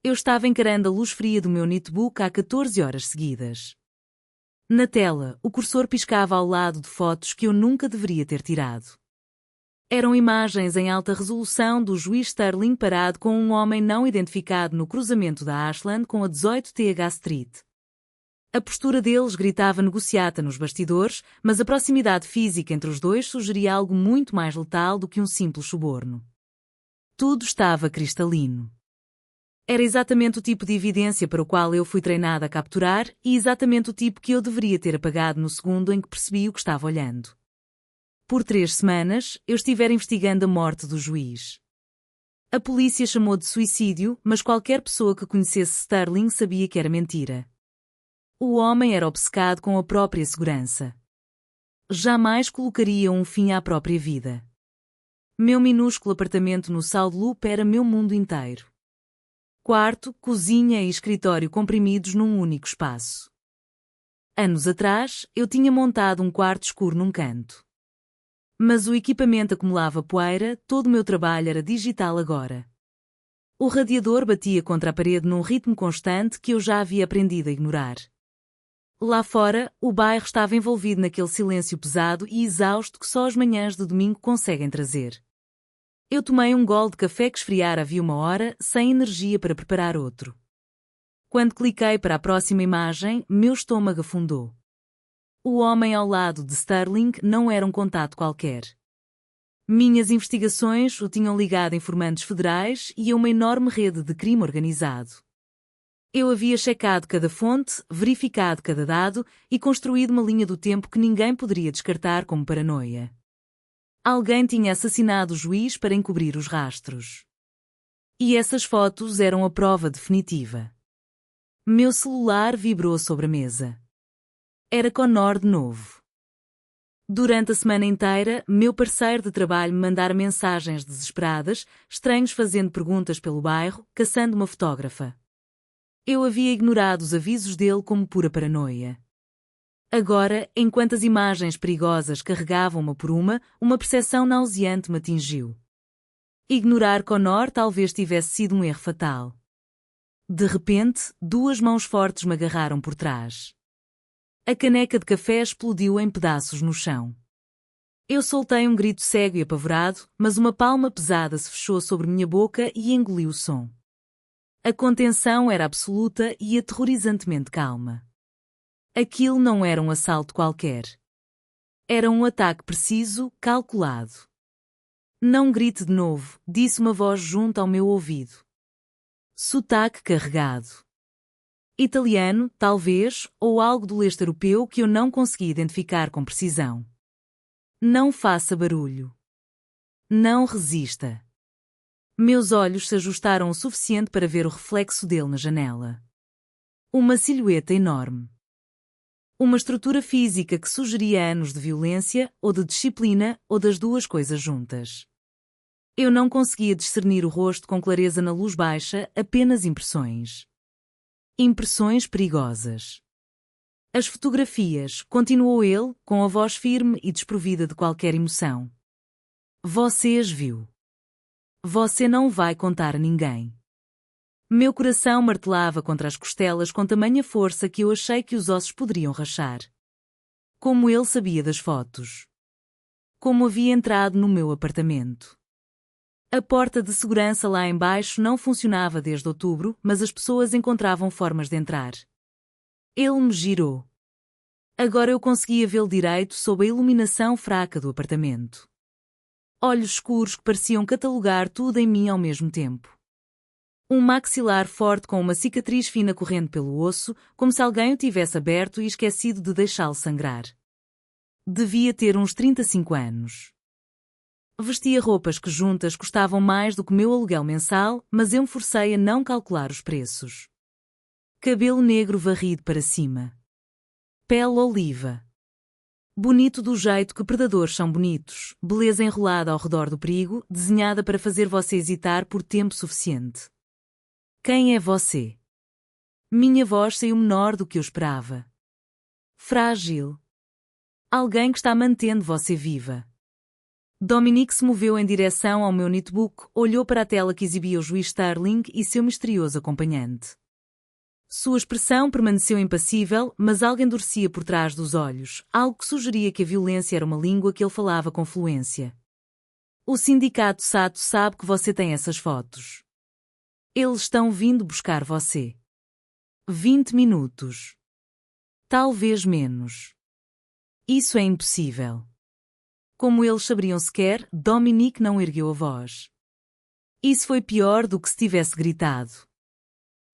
Eu estava encarando a luz fria do meu notebook há 14 horas seguidas. Na tela, o cursor piscava ao lado de fotos que eu nunca deveria ter tirado. Eram imagens em alta resolução do juiz Sterling parado com um homem não identificado no cruzamento da Ashland com a 18 TH Street. A postura deles gritava negociata nos bastidores, mas a proximidade física entre os dois sugeria algo muito mais letal do que um simples suborno. Tudo estava cristalino. Era exatamente o tipo de evidência para o qual eu fui treinada a capturar e exatamente o tipo que eu deveria ter apagado no segundo em que percebi o que estava olhando. Por 3 semanas, eu estivera investigando a morte do juiz. A polícia chamou de suicídio, mas qualquer pessoa que conhecesse Sterling sabia que era mentira. O homem era obcecado com a própria segurança. Jamais colocaria um fim à própria vida. Meu minúsculo apartamento no South Loop era meu mundo inteiro. Quarto, cozinha e escritório comprimidos num único espaço. Anos atrás, eu tinha montado um quarto escuro num canto. Mas o equipamento acumulava poeira, todo o meu trabalho era digital agora. O radiador batia contra a parede num ritmo constante que eu já havia aprendido a ignorar. Lá fora, o bairro estava envolvido naquele silêncio pesado e exausto que só as manhãs de domingo conseguem trazer. Eu tomei um gole de café que esfriara havia 1 hora, sem energia para preparar outro. Quando cliquei para a próxima imagem, meu estômago afundou. O homem ao lado de Sterling não era um contato qualquer. Minhas investigações o tinham ligado a informantes federais e a uma enorme rede de crime organizado. Eu havia checado cada fonte, verificado cada dado e construído uma linha do tempo que ninguém poderia descartar como paranoia. Alguém tinha assassinado o juiz para encobrir os rastros. E essas fotos eram a prova definitiva. Meu celular vibrou sobre a mesa. Era Connor de novo. Durante a semana inteira, meu parceiro de trabalho me mandara mensagens desesperadas, estranhos fazendo perguntas pelo bairro, caçando uma fotógrafa. Eu havia ignorado os avisos dele como pura paranoia. Agora, enquanto as imagens perigosas carregavam uma por uma percepção nauseante me atingiu. Ignorar Connor talvez tivesse sido um erro fatal. De repente, 2 mãos fortes me agarraram por trás. A caneca de café explodiu em pedaços no chão. Eu soltei um grito cego e apavorado, mas uma palma pesada se fechou sobre minha boca e engoliu o som. A contenção era absoluta e aterrorizantemente calma. Aquilo não era um assalto qualquer. Era um ataque preciso, calculado. Não grite de novo, disse uma voz junto ao meu ouvido. Sotaque carregado. Italiano, talvez, ou algo do leste europeu que eu não consegui identificar com precisão. Não faça barulho. Não resista. Meus olhos se ajustaram o suficiente para ver o reflexo dele na janela. Uma silhueta enorme. Uma estrutura física que sugeria anos de violência, ou de disciplina, ou das duas coisas juntas. Eu não conseguia discernir o rosto com clareza na luz baixa, apenas impressões. Impressões perigosas. As fotografias, continuou ele, com a voz firme e desprovida de qualquer emoção. Você as viu. Você não vai contar a ninguém. Meu coração martelava contra as costelas com tamanha força que eu achei que os ossos poderiam rachar. Como ele sabia das fotos. Como havia entrado no meu apartamento. A porta de segurança lá embaixo não funcionava desde outubro, mas as pessoas encontravam formas de entrar. Ele me girou. Agora eu conseguia vê-lo direito sob a iluminação fraca do apartamento. Olhos escuros que pareciam catalogar tudo em mim ao mesmo tempo. Um maxilar forte com uma cicatriz fina correndo pelo osso, como se alguém o tivesse aberto e esquecido de deixá-lo sangrar. Devia ter uns 35 anos. Vestia roupas que juntas custavam mais do que o meu aluguel mensal, mas eu me forcei a não calcular os preços. Cabelo negro varrido para cima. Pele oliva. Bonito do jeito que predadores são bonitos, beleza enrolada ao redor do perigo, desenhada para fazer você hesitar por tempo suficiente. Quem é você? Minha voz saiu menor do que eu esperava. Frágil. Alguém que está mantendo você viva. Dominique se moveu em direção ao meu notebook, olhou para a tela que exibia o juiz Starling e seu misterioso acompanhante. Sua expressão permaneceu impassível, mas algo endurecia por trás dos olhos, algo que sugeria que a violência era uma língua que ele falava com fluência. O sindicato Sato sabe que você tem essas fotos. Eles estão vindo buscar você. 20 minutos. Talvez menos. Isso é impossível. Como eles saberiam sequer, Dominique não ergueu a voz. Isso foi pior do que se tivesse gritado.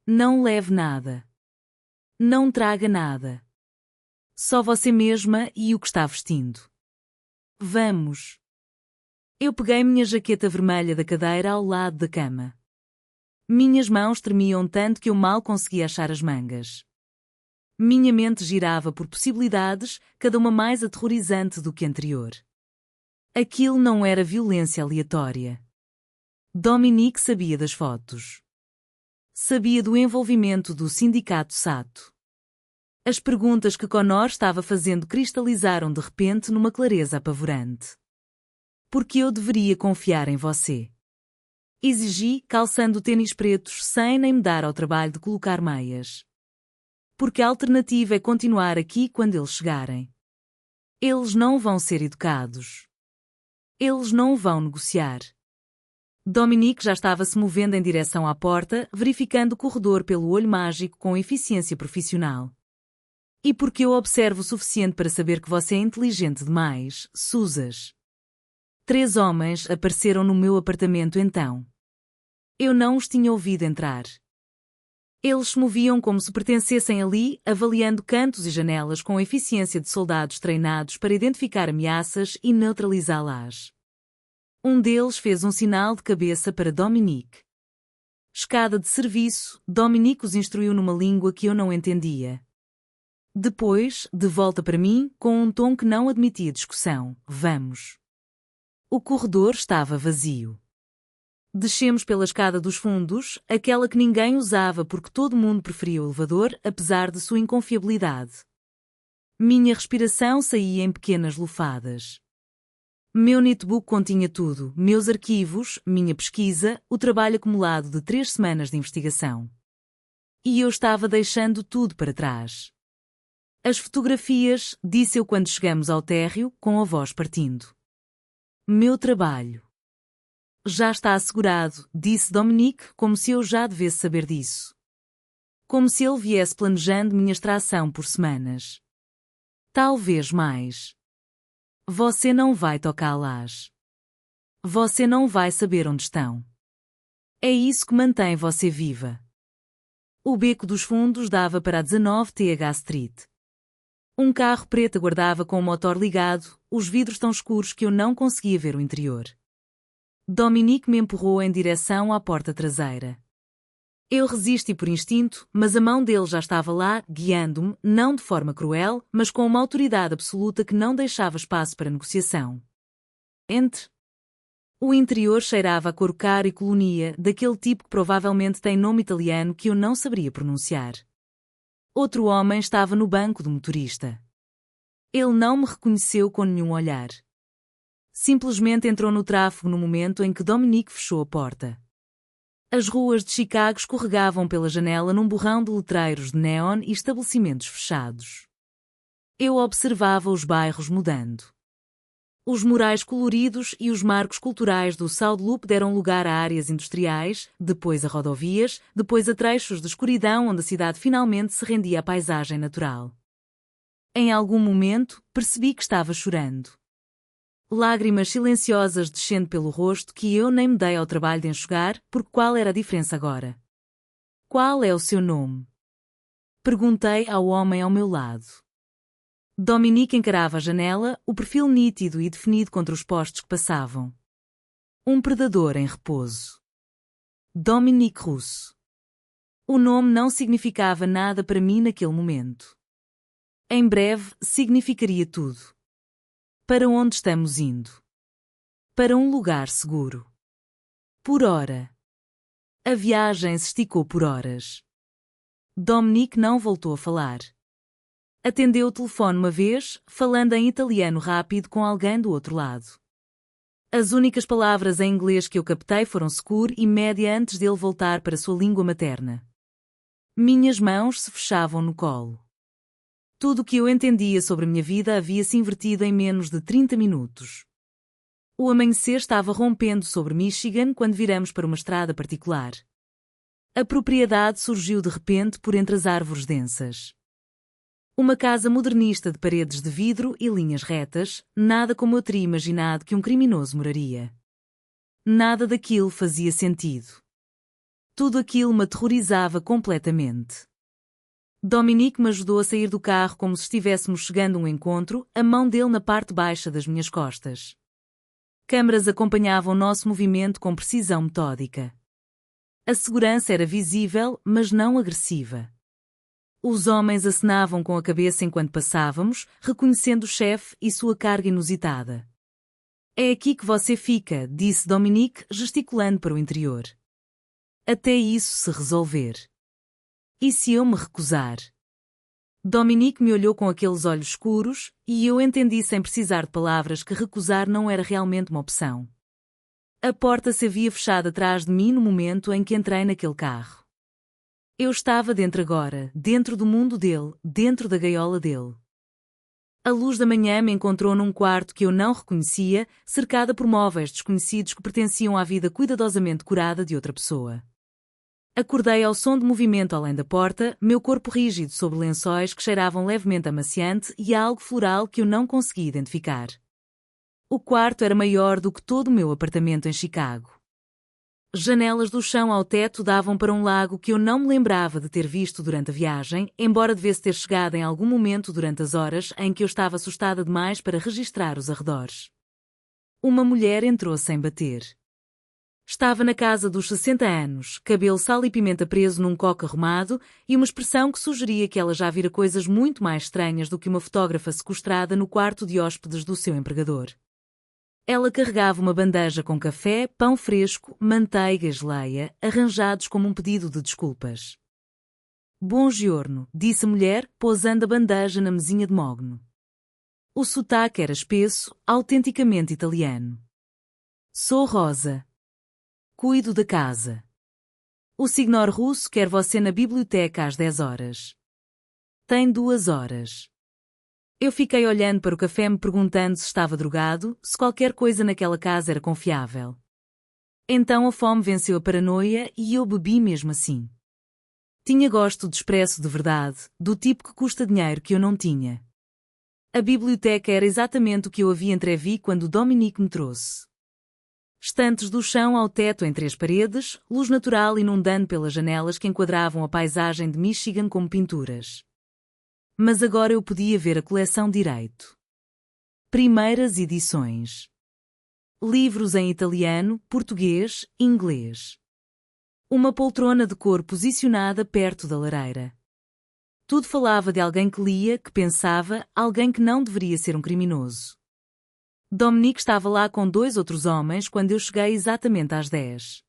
Não leve nada. Não traga nada. Só você mesma e o que está vestindo. Vamos. Eu peguei minha jaqueta vermelha da cadeira ao lado da cama. Minhas mãos tremiam tanto que eu mal conseguia achar as mangas. Minha mente girava por possibilidades, cada uma mais aterrorizante do que a anterior. Aquilo não era violência aleatória. Dominique sabia das fotos. Sabia do envolvimento do sindicato Sato. As perguntas que Connor estava fazendo cristalizaram de repente numa clareza apavorante. Por que eu deveria confiar em você? Exigi, calçando tênis pretos sem nem me dar ao trabalho de colocar meias. Porque a alternativa é continuar aqui quando eles chegarem. Eles não vão ser educados. Eles não vão negociar. Dominique já estava se movendo em direção à porta, verificando o corredor pelo olho mágico com eficiência profissional. E porque eu observo o suficiente para saber que você é inteligente demais, Susas. 3 homens apareceram no meu apartamento então. Eu não os tinha ouvido entrar. Eles se moviam como se pertencessem ali, avaliando cantos e janelas com a eficiência de soldados treinados para identificar ameaças e neutralizá-las. Um deles fez um sinal de cabeça para Dominique. Escada de serviço, Dominique os instruiu numa língua que eu não entendia. Depois, de volta para mim, com um tom que não admitia discussão, vamos. O corredor estava vazio. Descemos pela escada dos fundos, aquela que ninguém usava porque todo mundo preferia o elevador, apesar de sua inconfiabilidade. Minha respiração saía em pequenas lufadas. Meu notebook continha tudo, meus arquivos, minha pesquisa, o trabalho acumulado de 3 semanas de investigação. E eu estava deixando tudo para trás. As fotografias, disse eu quando chegamos ao térreo, com a voz partindo. Meu trabalho. Já está assegurado, disse Dominique, como se eu já devesse saber disso. Como se ele viesse planejando minha extração por semanas. Talvez mais. Você não vai tocá-las. Você não vai saber onde estão. É isso que mantém você viva. O beco dos fundos dava para a 19 TH Street. Um carro preto aguardava com o motor ligado, os vidros tão escuros que eu não conseguia ver o interior. Dominique me empurrou em direção à porta traseira. Eu resisti por instinto, mas a mão dele já estava lá, guiando-me, não de forma cruel, mas com uma autoridade absoluta que não deixava espaço para negociação. Entre. O interior cheirava a couro caro e colonia, daquele tipo que provavelmente tem nome italiano que eu não saberia pronunciar. Outro homem estava no banco do motorista. Ele não me reconheceu com nenhum olhar. Simplesmente entrou no tráfego no momento em que Dominique fechou a porta. As ruas de Chicago escorregavam pela janela num borrão de letreiros de neon e estabelecimentos fechados. Eu observava os bairros mudando. Os murais coloridos e os marcos culturais do South Loop deram lugar a áreas industriais, depois a rodovias, depois a trechos de escuridão onde a cidade finalmente se rendia à paisagem natural. Em algum momento, percebi que estava chorando. Lágrimas silenciosas descendo pelo rosto que eu nem me dei ao trabalho de enxugar, porque qual era a diferença agora? Qual é o seu nome? Perguntei ao homem ao meu lado. Dominique encarava a janela, o perfil nítido e definido contra os postes que passavam. Um predador em repouso. Dominique Russo. O nome não significava nada para mim naquele momento. Em breve, significaria tudo. Para onde estamos indo? Para um lugar seguro. Por hora. A viagem se esticou por horas. Dominique não voltou a falar. Atendeu o telefone uma vez, falando em italiano rápido com alguém do outro lado. As únicas palavras em inglês que eu captei foram secure e média antes dele voltar para sua língua materna. Minhas mãos se fechavam no colo. Tudo o que eu entendia sobre minha vida havia se invertido em menos de 30 minutos. O amanhecer estava rompendo sobre Michigan quando viramos para uma estrada particular. A propriedade surgiu de repente por entre as árvores densas. Uma casa modernista de paredes de vidro e linhas retas, nada como eu teria imaginado que um criminoso moraria. Nada daquilo fazia sentido. Tudo aquilo me aterrorizava completamente. Dominique me ajudou a sair do carro como se estivéssemos chegando a um encontro, a mão dele na parte baixa das minhas costas. Câmaras acompanhavam o nosso movimento com precisão metódica. A segurança era visível, mas não agressiva. Os homens acenavam com a cabeça enquanto passávamos, reconhecendo o chefe e sua carga inusitada. É aqui que você fica, disse Dominique, gesticulando para o interior. Até isso se resolver. E se eu me recusar? Dominique me olhou com aqueles olhos escuros, e eu entendi sem precisar de palavras que recusar não era realmente uma opção. A porta se havia fechado atrás de mim no momento em que entrei naquele carro. Eu estava dentro agora, dentro do mundo dele, dentro da gaiola dele. A luz da manhã me encontrou num quarto que eu não reconhecia, cercada por móveis desconhecidos que pertenciam à vida cuidadosamente curada de outra pessoa. Acordei ao som de movimento além da porta, meu corpo rígido sobre lençóis que cheiravam levemente amaciante e a algo floral que eu não conseguia identificar. O quarto era maior do que todo o meu apartamento em Chicago. Janelas do chão ao teto davam para um lago que eu não me lembrava de ter visto durante a viagem, embora devesse ter chegado em algum momento durante as horas em que eu estava assustada demais para registrar os arredores. Uma mulher entrou sem bater. Estava na casa dos 60 anos, cabelo sal e pimenta preso num coque arrumado e uma expressão que sugeria que ela já vira coisas muito mais estranhas do que uma fotógrafa sequestrada no quarto de hóspedes do seu empregador. Ela carregava uma bandeja com café, pão fresco, manteiga e geleia, arranjados como um pedido de desculpas. Bom giorno, disse a mulher, pousando a bandeja na mesinha de mogno. O sotaque era espesso, autenticamente italiano. Sou Rosa. Cuido da casa. O Signor Russo quer você na biblioteca às 10 horas. Tem 2 horas. Eu fiquei olhando para o café me perguntando se estava drogado, se qualquer coisa naquela casa era confiável. Então a fome venceu a paranoia e eu bebi mesmo assim. Tinha gosto de expresso de verdade, do tipo que custa dinheiro que eu não tinha. A biblioteca era exatamente o que eu havia entrevi quando Dominique me trouxe. Estantes do chão ao teto em 3 paredes, luz natural inundando pelas janelas que enquadravam a paisagem de Michigan como pinturas. Mas agora eu podia ver a coleção direito. Primeiras edições. Livros em italiano, português, inglês. Uma poltrona de cor posicionada perto da lareira. Tudo falava de alguém que lia, que pensava, alguém que não deveria ser um criminoso. Dominique estava lá com 2 outros homens quando eu cheguei exatamente às 10.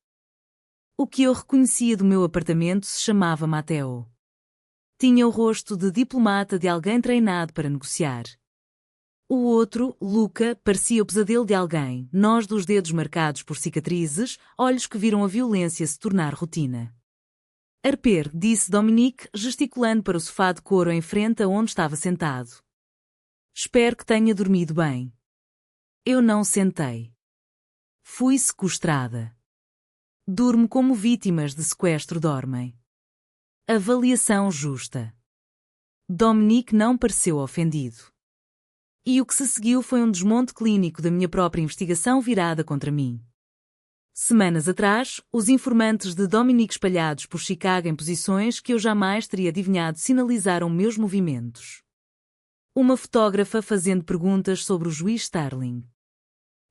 O que eu reconhecia do meu apartamento se chamava Matteo. Tinha o rosto de diplomata de alguém treinado para negociar. O outro, Luca, parecia o pesadelo de alguém, nós dos dedos marcados por cicatrizes, olhos que viram a violência se tornar rotina. Arper, disse Dominique, gesticulando para o sofá de couro em frente a onde estava sentado. Espero que tenha dormido bem. Eu não sentei. Fui sequestrada. Durmo como vítimas de sequestro dormem. Avaliação justa. Dominique não pareceu ofendido. E o que se seguiu foi um desmonte clínico da minha própria investigação virada contra mim. Semanas atrás, os informantes de Dominique espalhados por Chicago em posições que eu jamais teria adivinhado sinalizaram meus movimentos. Uma fotógrafa fazendo perguntas sobre o juiz Starling.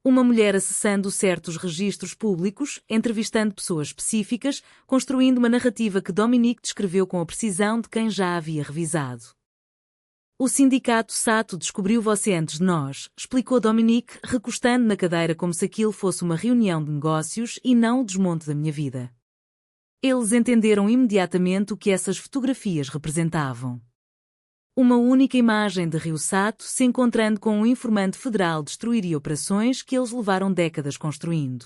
Uma mulher acessando certos registros públicos, entrevistando pessoas específicas, construindo uma narrativa que Dominique descreveu com a precisão de quem já havia revisado. O sindicato Sato descobriu você antes de nós, explicou Dominique, recostando na cadeira como se aquilo fosse uma reunião de negócios e não o desmonte da minha vida. Eles entenderam imediatamente o que essas fotografias representavam. Uma única imagem de Rio Sato se encontrando com um informante federal destruiria operações que eles levaram décadas construindo.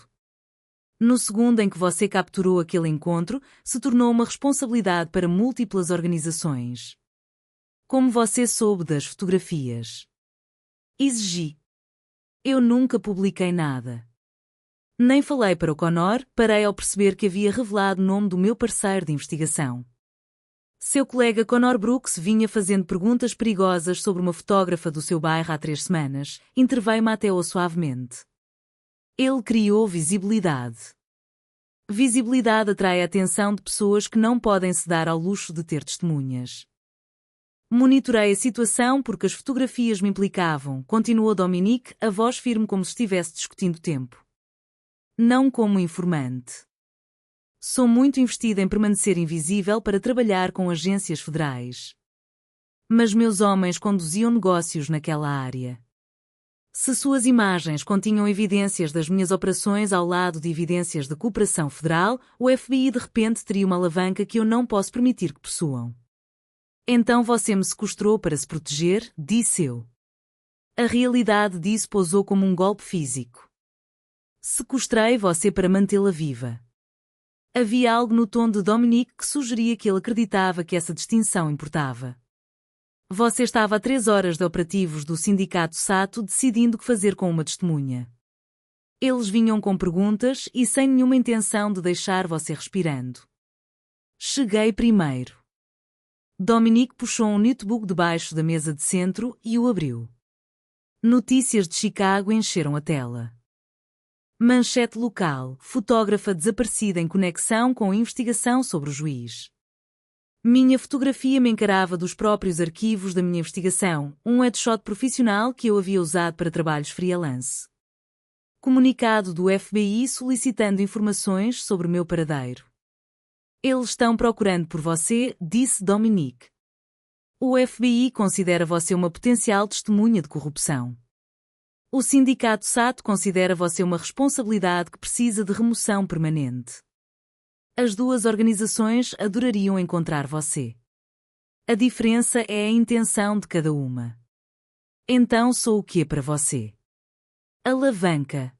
No segundo em que você capturou aquele encontro, se tornou uma responsabilidade para múltiplas organizações. Como você soube das fotografias? Exigi. Eu nunca publiquei nada. Nem falei para o Connor, parei ao perceber que havia revelado o nome do meu parceiro de investigação. Seu colega Connor Brooks vinha fazendo perguntas perigosas sobre uma fotógrafa do seu bairro há 3 semanas, interveio-me até suavemente. Ele criou visibilidade. Visibilidade atrai a atenção de pessoas que não podem se dar ao luxo de ter testemunhas. Monitorei a situação porque as fotografias me implicavam, continuou Dominique, a voz firme como se estivesse discutindo tempo. Não como informante. Sou muito investida em permanecer invisível para trabalhar com agências federais. Mas meus homens conduziam negócios naquela área. Se suas imagens continham evidências das minhas operações ao lado de evidências de cooperação federal, o FBI de repente teria uma alavanca que eu não posso permitir que possuam. Então você me sequestrou para se proteger, disse eu. A realidade disso pousou como um golpe físico. Sequestrei você para mantê-la viva. Havia algo no tom de Dominique que sugeria que ele acreditava que essa distinção importava. Você estava a 3 horas de operativos do Sindicato Sato decidindo o que fazer com uma testemunha. Eles vinham com perguntas e sem nenhuma intenção de deixar você respirando. Cheguei primeiro. Dominique puxou um notebook debaixo da mesa de centro e o abriu. Notícias de Chicago encheram a tela. Manchete local: fotógrafa desaparecida em conexão com investigação sobre o juiz. Minha fotografia me encarava dos próprios arquivos da minha investigação, um headshot profissional que eu havia usado para trabalhos freelance. Comunicado do FBI solicitando informações sobre o meu paradeiro. Eles estão procurando por você, disse Dominique. O FBI considera você uma potencial testemunha de corrupção. O Sindicato Sato considera você uma responsabilidade que precisa de remoção permanente. As 2 organizações adorariam encontrar você. A diferença é a intenção de cada uma. Então sou o quê para você? Alavanca.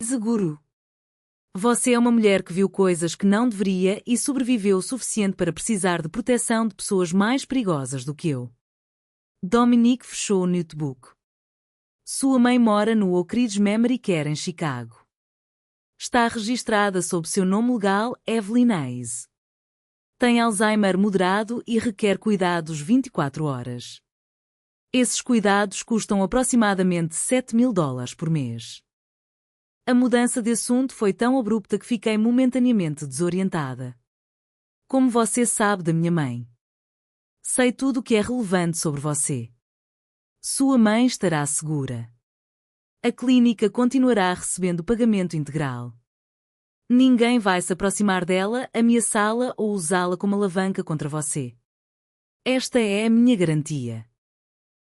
Seguro. Você é uma mulher que viu coisas que não deveria e sobreviveu o suficiente para precisar de proteção de pessoas mais perigosas do que eu. Dominique fechou o notebook. Sua mãe mora no Oak Ridge Memory Care em Chicago. Está registrada sob seu nome legal, Evelyn Hayes. Tem Alzheimer moderado e requer cuidados 24 horas. Esses cuidados custam aproximadamente $7.000 por mês. A mudança de assunto foi tão abrupta que fiquei momentaneamente desorientada. Como você sabe da minha mãe? Sei tudo o que é relevante sobre você. Sua mãe estará segura. A clínica continuará recebendo pagamento integral. Ninguém vai se aproximar dela, ameaçá-la ou usá-la como alavanca contra você. Esta é a minha garantia.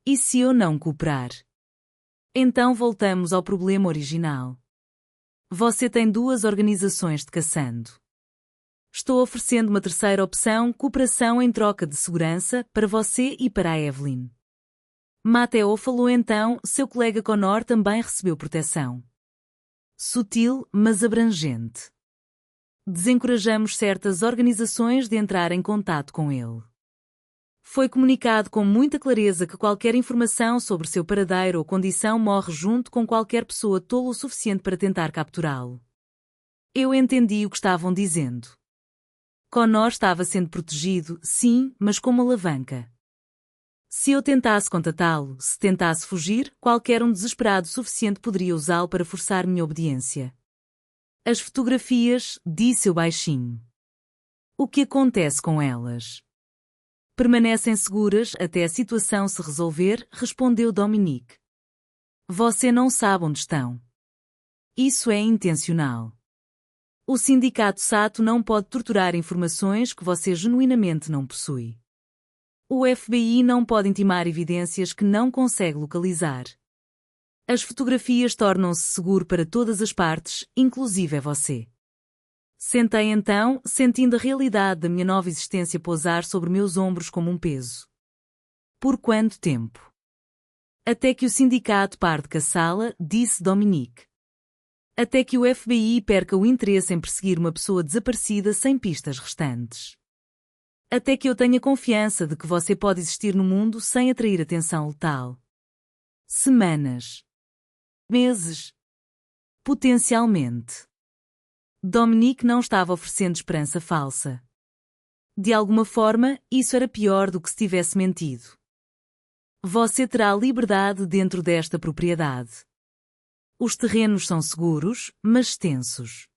E se eu não cooperar? Então voltamos ao problema original. Você tem 2 organizações de caçando. Estou oferecendo uma terceira opção, cooperação em troca de segurança, para você e para a Evelyn. Mateo falou então, seu colega Connor também recebeu proteção. Sutil, mas abrangente. Desencorajamos certas organizações de entrar em contato com ele. Foi comunicado com muita clareza que qualquer informação sobre seu paradeiro ou condição morre junto com qualquer pessoa tola o suficiente para tentar capturá-lo. Eu entendi o que estavam dizendo. Connor estava sendo protegido, sim, mas como alavanca. Se eu tentasse contatá-lo, se tentasse fugir, qualquer um desesperado suficiente poderia usá-lo para forçar minha obediência. As fotografias, disse eu baixinho. O que acontece com elas? Permanecem seguras até a situação se resolver, respondeu Dominique. Você não sabe onde estão. Isso é intencional. O Sindicato Sato não pode torturar informações que você genuinamente não possui. O FBI não pode intimar evidências que não consegue localizar. As fotografias tornam-se seguro para todas as partes, inclusive você. Sentei então, sentindo a realidade da minha nova existência pousar sobre meus ombros como um peso. Por quanto tempo? Até que o sindicato pare de caçá-la, disse Dominique. Até que o FBI perca o interesse em perseguir uma pessoa desaparecida sem pistas restantes. Até que eu tenha confiança de que você pode existir no mundo sem atrair atenção letal. Semanas. Meses. Potencialmente. Dominique não estava oferecendo esperança falsa. De alguma forma, isso era pior do que se tivesse mentido. Você terá liberdade dentro desta propriedade. Os terrenos são seguros, mas extensos.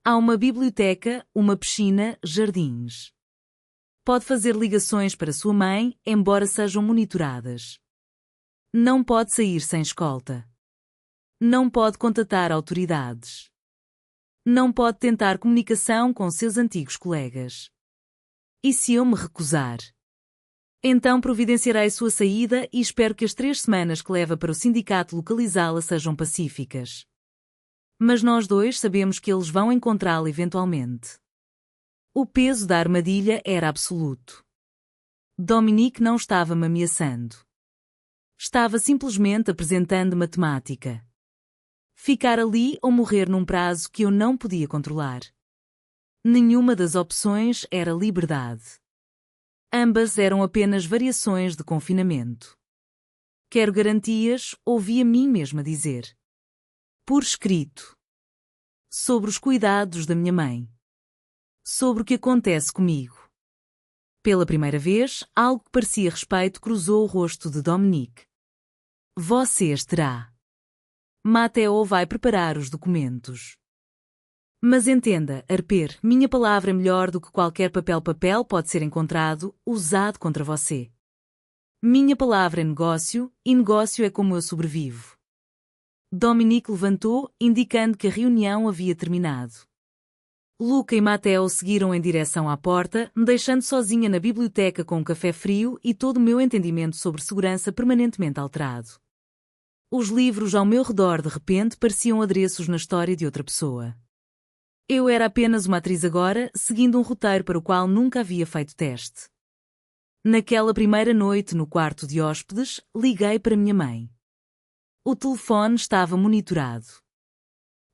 Há uma biblioteca, uma piscina, jardins. Pode fazer ligações para sua mãe, embora sejam monitoradas. Não pode sair sem escolta. Não pode contatar autoridades. Não pode tentar comunicação com seus antigos colegas. E se eu me recusar? Então providenciarei sua saída e espero que as 3 semanas que leva para o sindicato localizá-la sejam pacíficas. Mas nós dois sabemos que eles vão encontrá-la eventualmente. O peso da armadilha era absoluto. Dominique não estava me ameaçando. Estava simplesmente apresentando matemática. Ficar ali ou morrer num prazo que eu não podia controlar. Nenhuma das opções era liberdade. Ambas eram apenas variações de confinamento. Quero garantias, ouvi a mim mesma dizer. Por escrito. Sobre os cuidados da minha mãe. Sobre o que acontece comigo. Pela primeira vez, algo que parecia respeito cruzou o rosto de Dominique. Você as terá. Matteo vai preparar os documentos. Mas entenda, Harper, minha palavra é melhor do que qualquer papel pode ser encontrado, usado contra você. Minha palavra é negócio, e negócio é como eu sobrevivo. Dominique levantou, indicando que a reunião havia terminado. Luca e Matteo seguiram em direção à porta, me deixando sozinha na biblioteca com um café frio e todo o meu entendimento sobre segurança permanentemente alterado. Os livros ao meu redor de repente pareciam adereços na história de outra pessoa. Eu era apenas uma atriz agora, seguindo um roteiro para o qual nunca havia feito teste. Naquela primeira noite no quarto de hóspedes, liguei para minha mãe. O telefone estava monitorado.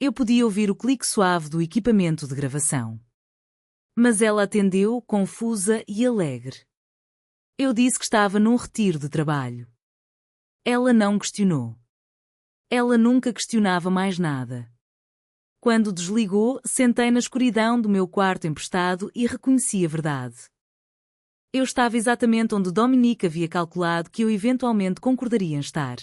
Eu podia ouvir o clique suave do equipamento de gravação. Mas ela atendeu, confusa e alegre. Eu disse que estava num retiro de trabalho. Ela não questionou. Ela nunca questionava mais nada. Quando desligou, sentei na escuridão do meu quarto emprestado e reconheci a verdade. Eu estava exatamente onde Dominique havia calculado que eu eventualmente concordaria em estar.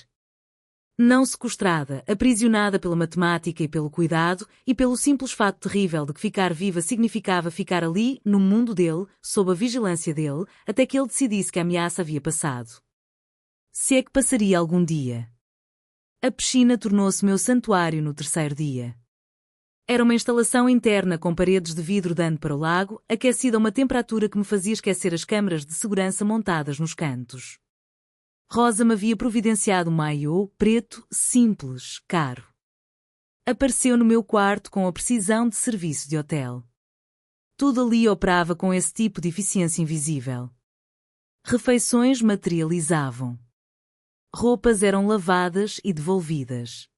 Não sequestrada, aprisionada pela matemática e pelo cuidado, e pelo simples fato terrível de que ficar viva significava ficar ali, no mundo dele, sob a vigilância dele, até que ele decidisse que a ameaça havia passado. Se é que passaria algum dia. A piscina tornou-se meu santuário no 3º dia. Era uma instalação interna com paredes de vidro dando para o lago, aquecida a uma temperatura que me fazia esquecer as câmaras de segurança montadas nos cantos. Rosa me havia providenciado um maiô preto, simples, caro. Apareceu no meu quarto com a precisão de serviço de hotel. Tudo ali operava com esse tipo de eficiência invisível. Refeições materializavam. Roupas eram lavadas e devolvidas.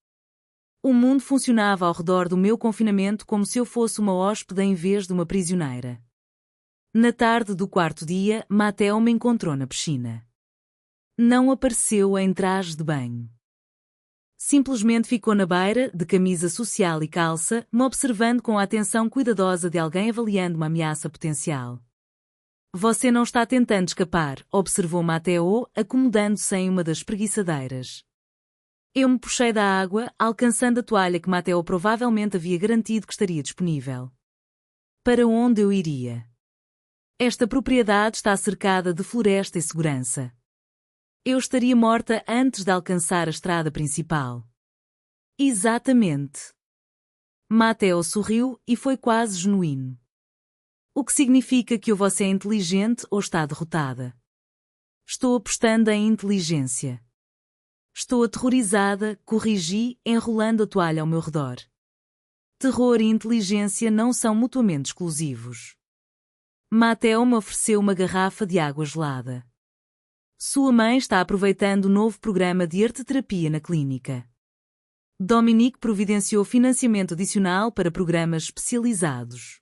O mundo funcionava ao redor do meu confinamento como se eu fosse uma hóspede em vez de uma prisioneira. Na tarde do 4º dia, Matteo me encontrou na piscina. Não apareceu em traje de banho. Simplesmente ficou na beira, de camisa social e calça, me observando com a atenção cuidadosa de alguém avaliando uma ameaça potencial. Você não está tentando escapar, observou Matteo, acomodando-se em uma das espreguiçadeiras. Eu me puxei da água, alcançando a toalha que Matteo provavelmente havia garantido que estaria disponível. Para onde eu iria? Esta propriedade está cercada de floresta e segurança. Eu estaria morta antes de alcançar a estrada principal. Exatamente. Matteo sorriu e foi quase genuíno. O que significa que ou você é inteligente ou está derrotada. Estou apostando em inteligência. Estou aterrorizada, corrigi, enrolando a toalha ao meu redor. Terror e inteligência não são mutuamente exclusivos. Matteo me ofereceu uma garrafa de água gelada. Sua mãe está aproveitando o novo programa de arte-terapia na clínica. Dominique providenciou financiamento adicional para programas especializados.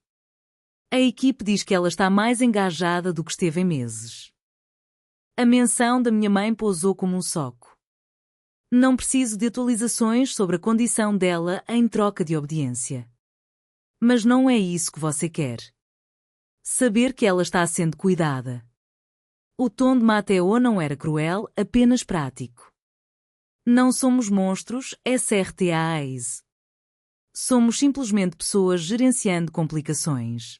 A equipe diz que ela está mais engajada do que esteve em meses. A menção da minha mãe pousou como um soco. Não preciso de atualizações sobre a condição dela em troca de obediência. Mas não é isso que você quer. Saber que ela está sendo cuidada. O tom de Mateo não era cruel, apenas prático. Não somos monstros, SRTAs. Somos simplesmente pessoas gerenciando complicações.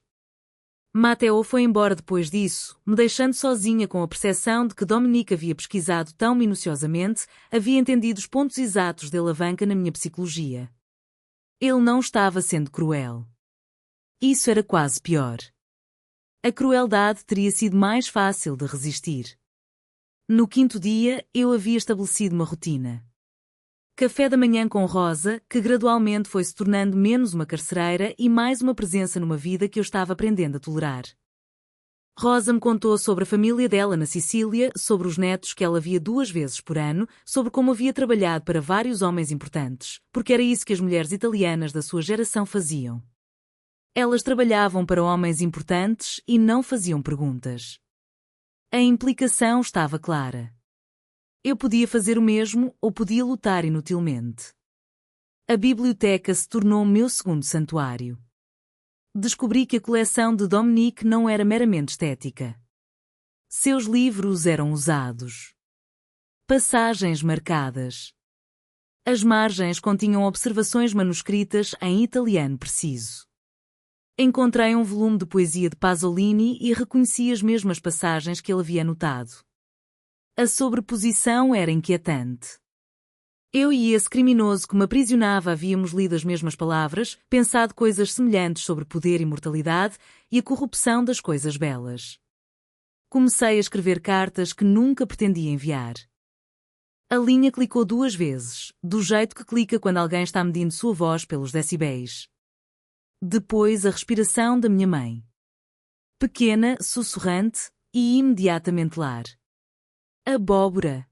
Mateo foi embora depois disso, me deixando sozinha com a percepção de que Dominique havia pesquisado tão minuciosamente, havia entendido os pontos exatos de alavanca na minha psicologia. Ele não estava sendo cruel. Isso era quase pior. A crueldade teria sido mais fácil de resistir. No 5º dia, eu havia estabelecido uma rotina. Café da manhã com Rosa, que gradualmente foi se tornando menos uma carcereira e mais uma presença numa vida que eu estava aprendendo a tolerar. Rosa me contou sobre a família dela na Sicília, sobre os netos que ela via 2 vezes por ano, sobre como havia trabalhado para vários homens importantes, porque era isso que as mulheres italianas da sua geração faziam. Elas trabalhavam para homens importantes e não faziam perguntas. A implicação estava clara. Eu podia fazer o mesmo ou podia lutar inutilmente. A biblioteca se tornou meu segundo santuário. Descobri que a coleção de Dominique não era meramente estética. Seus livros eram usados. Passagens marcadas. As margens continham observações manuscritas em italiano preciso. Encontrei um volume de poesia de Pasolini e reconheci as mesmas passagens que ele havia anotado. A sobreposição era inquietante. Eu e esse criminoso que me aprisionava havíamos lido as mesmas palavras, pensado coisas semelhantes sobre poder e mortalidade e a corrupção das coisas belas. Comecei a escrever cartas que nunca pretendia enviar. A linha clicou 2 vezes, do jeito que clica quando alguém está medindo sua voz pelos decibéis. Depois a respiração da minha mãe. Pequena, sussurrante e imediatamente lar. Abóbora.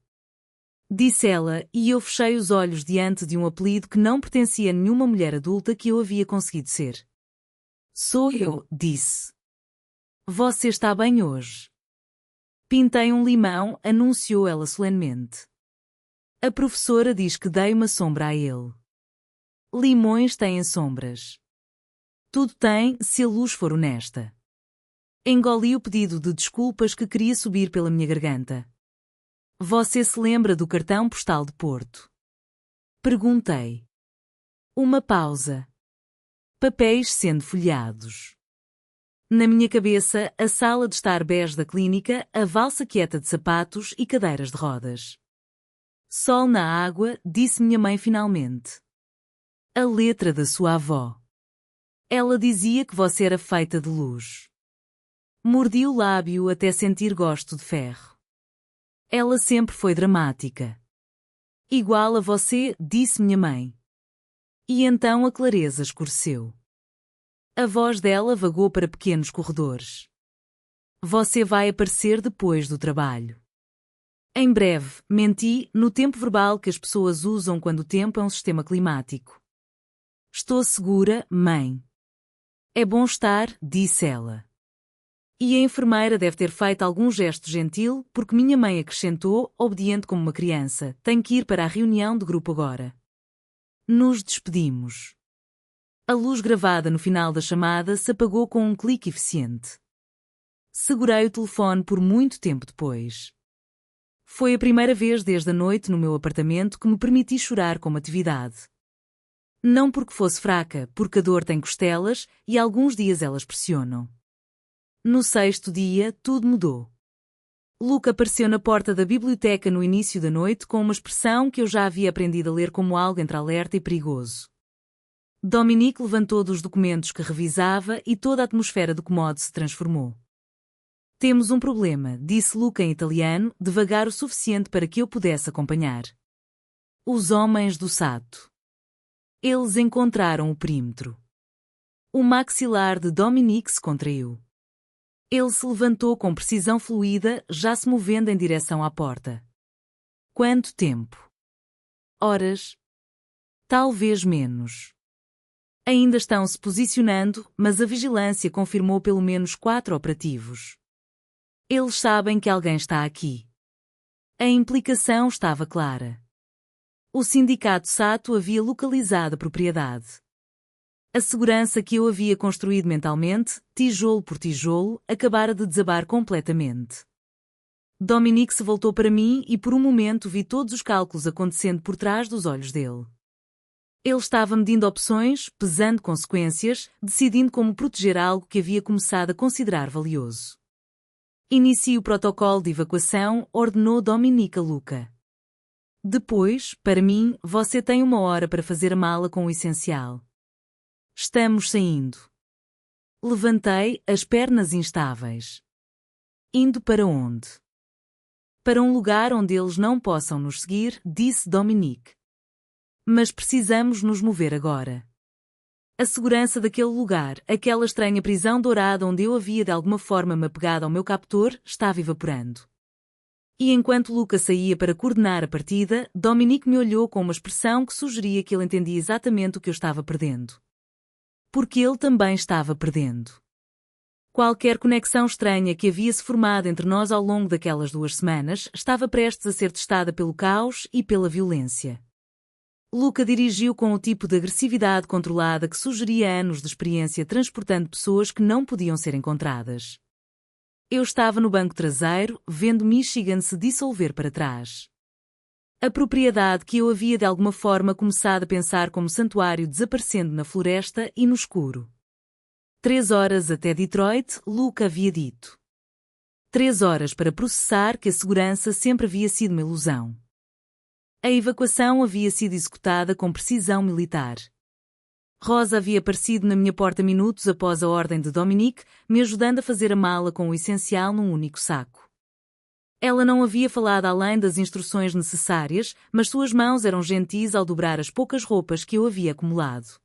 Disse ela, e eu fechei os olhos diante de um apelido que não pertencia a nenhuma mulher adulta que eu havia conseguido ser. Sou eu, disse. Você está bem hoje. Pintei um limão, anunciou ela solenemente. A professora diz que dei uma sombra a ele. Limões têm sombras. Tudo tem, se a luz for honesta. Engoli o pedido de desculpas que queria subir pela minha garganta. Você se lembra do cartão postal de Porto? Perguntei. Uma pausa. Papéis sendo folheados. Na minha cabeça, a sala de estar bege da clínica, a valsa quieta de sapatos e cadeiras de rodas. Sol na água, disse minha mãe finalmente. A letra da sua avó. Ela dizia que você era feita de luz. Mordi o lábio até sentir gosto de ferro. Ela sempre foi dramática. Igual a você, disse minha mãe. E então a clareza escureceu. A voz dela vagou para pequenos corredores. Você vai aparecer depois do trabalho. Em breve, menti, no tempo verbal que as pessoas usam quando o tempo é um sistema climático. Estou segura, mãe. É bom estar, disse ela. E a enfermeira deve ter feito algum gesto gentil, porque minha mãe acrescentou, obediente como uma criança, tenho que ir para a reunião de grupo agora. Nos despedimos. A luz gravada no final da chamada se apagou com um clique eficiente. Segurei o telefone por muito tempo depois. Foi a primeira vez desde a noite no meu apartamento que me permiti chorar como atividade. Não porque fosse fraca, porque a dor tem costelas e alguns dias elas pressionam. No 6º dia, tudo mudou. Luca apareceu na porta da biblioteca no início da noite com uma expressão que eu já havia aprendido a ler como algo entre alerta e perigoso. Dominique levantou dos documentos que revisava e toda a atmosfera do comodo se transformou. Temos um problema, disse Luca em italiano, devagar o suficiente para que eu pudesse acompanhar. Os homens do Sato. Eles encontraram o perímetro. O maxilar de Dominique se contraiu. Ele se levantou com precisão fluida, já se movendo em direção à porta. Quanto tempo? Horas? Talvez menos. Ainda estão se posicionando, mas a vigilância confirmou pelo menos 4 operativos. Eles sabem que alguém está aqui. A implicação estava clara. O sindicato Sato havia localizado a propriedade. A segurança que eu havia construído mentalmente, tijolo por tijolo, acabara de desabar completamente. Dominique se voltou para mim e por um momento vi todos os cálculos acontecendo por trás dos olhos dele. Ele estava medindo opções, pesando consequências, decidindo como proteger algo que havia começado a considerar valioso. Inicie o protocolo de evacuação, ordenou Dominique a Luca. Depois, para mim, você tem 1 hora para fazer a mala com o essencial. Estamos saindo. Levantei, as pernas instáveis. Indo para onde? Para um lugar onde eles não possam nos seguir, disse Dominique. Mas precisamos nos mover agora. A segurança daquele lugar, aquela estranha prisão dourada onde eu havia de alguma forma me apegado ao meu captor, estava evaporando. E enquanto Luca saía para coordenar a partida, Dominique me olhou com uma expressão que sugeria que ele entendia exatamente o que eu estava perdendo. Porque ele também estava perdendo. Qualquer conexão estranha que havia se formado entre nós ao longo daquelas 2 semanas estava prestes a ser testada pelo caos e pela violência. Luca dirigiu com o tipo de agressividade controlada que sugeria anos de experiência transportando pessoas que não podiam ser encontradas. Eu estava no banco traseiro, vendo Michigan se dissolver para trás. A propriedade que eu havia de alguma forma começado a pensar como santuário desaparecendo na floresta e no escuro. 3 horas até Detroit, Luca havia dito. 3 horas para processar que a segurança sempre havia sido uma ilusão. A evacuação havia sido executada com precisão militar. Rosa havia aparecido na minha porta minutos após a ordem de Dominique, me ajudando a fazer a mala com o essencial num único saco. Ela não havia falado além das instruções necessárias, mas suas mãos eram gentis ao dobrar as poucas roupas que eu havia acumulado.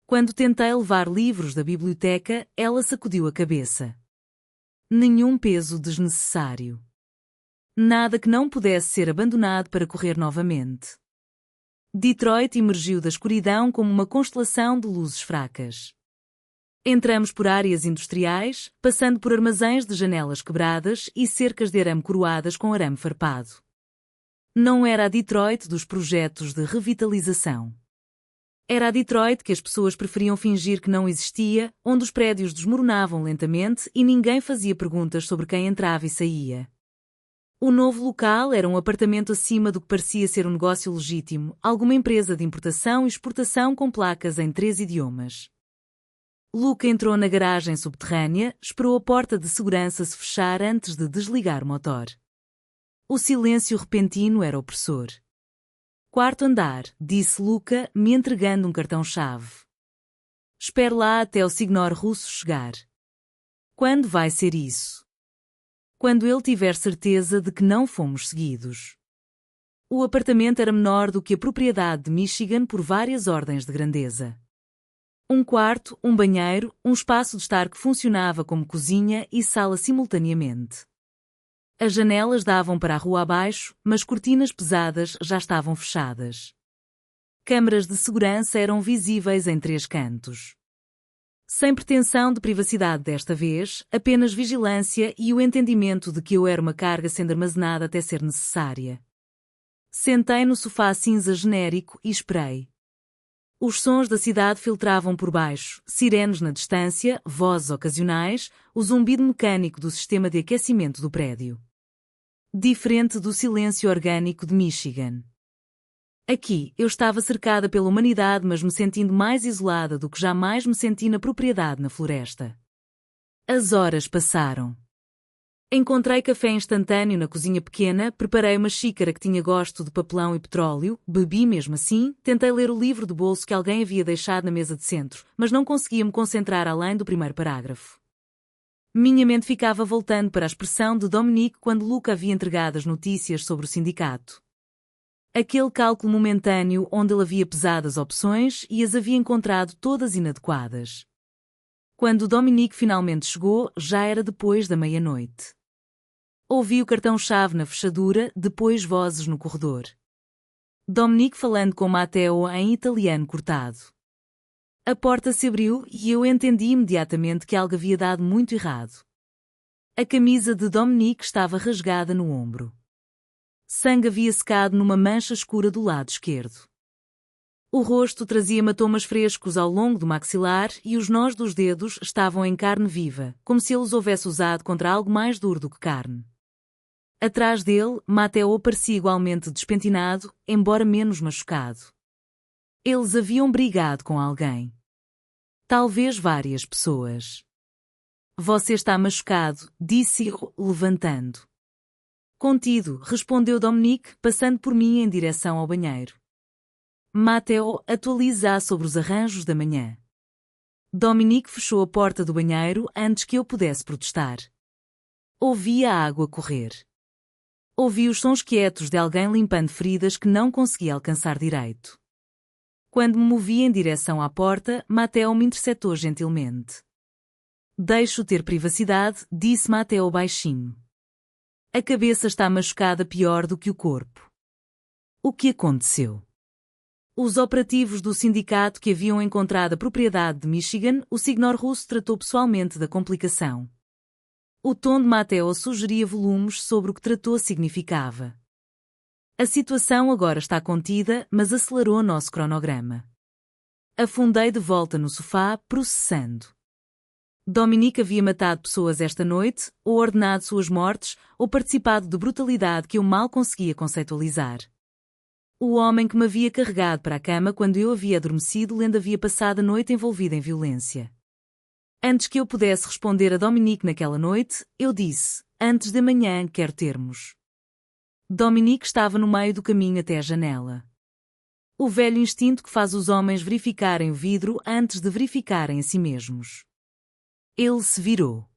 Quando tentei levar livros da biblioteca, ela sacudiu a cabeça. Nenhum peso desnecessário. Nada que não pudesse ser abandonado para correr novamente. Detroit emergiu da escuridão como uma constelação de luzes fracas. Entramos por áreas industriais, passando por armazéns de janelas quebradas e cercas de arame coroadas com arame farpado. Não era a Detroit dos projetos de revitalização. Era a Detroit que as pessoas preferiam fingir que não existia, onde os prédios desmoronavam lentamente e ninguém fazia perguntas sobre quem entrava e saía. O novo local era um apartamento acima do que parecia ser um negócio legítimo, alguma empresa de importação e exportação com placas em 3 idiomas. Luca entrou na garagem subterrânea, esperou a porta de segurança se fechar antes de desligar o motor. O silêncio repentino era opressor. 4º andar, disse Luca, me entregando um cartão-chave. Espere lá até o Signor Russo chegar. Quando vai ser isso? Quando ele tiver certeza de que não fomos seguidos. O apartamento era menor do que a propriedade de Michigan por várias ordens de grandeza. 1 quarto, um banheiro, um espaço de estar que funcionava como cozinha e sala simultaneamente. As janelas davam para a rua abaixo, mas cortinas pesadas já estavam fechadas. Câmaras de segurança eram visíveis em 3 cantos. Sem pretensão de privacidade desta vez, apenas vigilância e o entendimento de que eu era uma carga sendo armazenada até ser necessária. Sentei no sofá cinza genérico e esperei. Os sons da cidade filtravam por baixo, sirenes na distância, vozes ocasionais, o zumbido mecânico do sistema de aquecimento do prédio. Diferente do silêncio orgânico de Michigan. Aqui, eu estava cercada pela humanidade, mas me sentindo mais isolada do que jamais me senti na propriedade na floresta. As horas passaram. Encontrei café instantâneo na cozinha pequena, preparei uma xícara que tinha gosto de papelão e petróleo, bebi mesmo assim, tentei ler o livro de bolso que alguém havia deixado na mesa de centro, mas não conseguia me concentrar além do primeiro parágrafo. Minha mente ficava voltando para a expressão de Dominique quando Luca havia entregado as notícias sobre o sindicato. Aquele cálculo momentâneo onde ele havia pesado as opções e as havia encontrado todas inadequadas. Quando Dominique finalmente chegou, já era depois da meia-noite. Ouvi o cartão-chave na fechadura, depois vozes no corredor. Dominique falando com Matteo em italiano cortado. A porta se abriu e eu entendi imediatamente que algo havia dado muito errado. A camisa de Dominique estava rasgada no ombro. Sangue havia secado numa mancha escura do lado esquerdo. O rosto trazia hematomas frescos ao longo do maxilar e os nós dos dedos estavam em carne viva, como se ele os houvesse usado contra algo mais duro do que carne. Atrás dele, Matteo parecia igualmente despentinado, embora menos machucado. Eles haviam brigado com alguém. Talvez várias pessoas. Você está machucado, disse-eu, levantando. Contido, respondeu Dominique, passando por mim em direção ao banheiro. Matteo atualiza sobre os arranjos da manhã. Dominique fechou a porta do banheiro antes que eu pudesse protestar. Ouvi a água correr. Ouvi os sons quietos de alguém limpando feridas que não conseguia alcançar direito. Quando me movi em direção à porta, Matteo me interceptou gentilmente. Deixo ter privacidade, disse Matteo baixinho. A cabeça está machucada pior do que o corpo. O que aconteceu? Os operativos do sindicato que haviam encontrado a propriedade de Michigan, o Signor Russo tratou pessoalmente da complicação. O tom de Matteo sugeria volumes sobre o que tratou significava. A situação agora está contida, mas acelerou nosso cronograma. Afundei de volta no sofá, processando. Dominique havia matado pessoas esta noite, ou ordenado suas mortes, ou participado de brutalidade que eu mal conseguia conceitualizar. O homem que me havia carregado para a cama quando eu havia adormecido lendo havia passado a noite envolvido em violência. Antes que eu pudesse responder a Dominique naquela noite, eu disse, antes de amanhã quero termos. Dominique estava no meio do caminho até a janela. O velho instinto que faz os homens verificarem o vidro antes de verificarem a si mesmos. Ele se virou.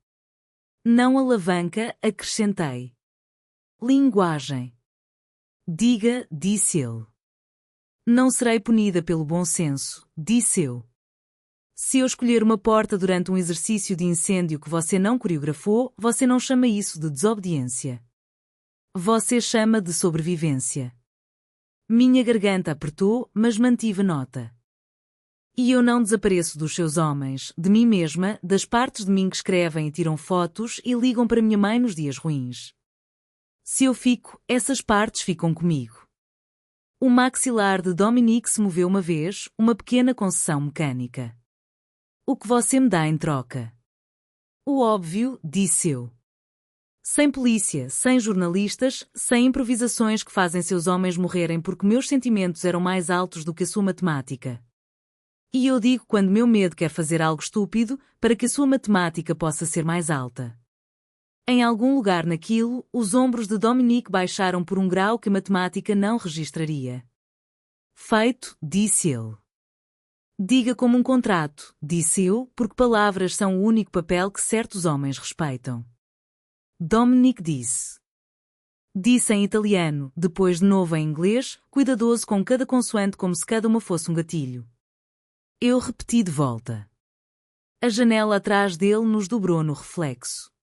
Não alavanca, acrescentei. Linguagem. Diga, disse ele. Não serei punida pelo bom senso, disse eu. Se eu escolher uma porta durante um exercício de incêndio que você não coreografou, você não chama isso de desobediência. Você chama de sobrevivência. Minha garganta apertou, mas mantive nota. E eu não desapareço dos seus homens, de mim mesma, das partes de mim que escrevem e tiram fotos e ligam para minha mãe nos dias ruins. Se eu fico, essas partes ficam comigo. O maxilar de Dominique se moveu uma vez, uma pequena concessão mecânica. O que você me dá em troca? O óbvio, disse eu. Sem polícia, sem jornalistas, sem improvisações que fazem seus homens morrerem porque meus sentimentos eram mais altos do que a sua matemática. E eu digo quando meu medo quer fazer algo estúpido, para que a sua matemática possa ser mais alta. Em algum lugar naquilo, os ombros de Dominique baixaram por um grau que a matemática não registraria. Feito, disse ele. Diga como um contrato, disse eu, porque palavras são o único papel que certos homens respeitam. Dominique disse. Disse em italiano, depois de novo em inglês, cuidadoso com cada consoante como se cada uma fosse um gatilho. Eu repeti de volta. A janela atrás dele nos dobrou no reflexo.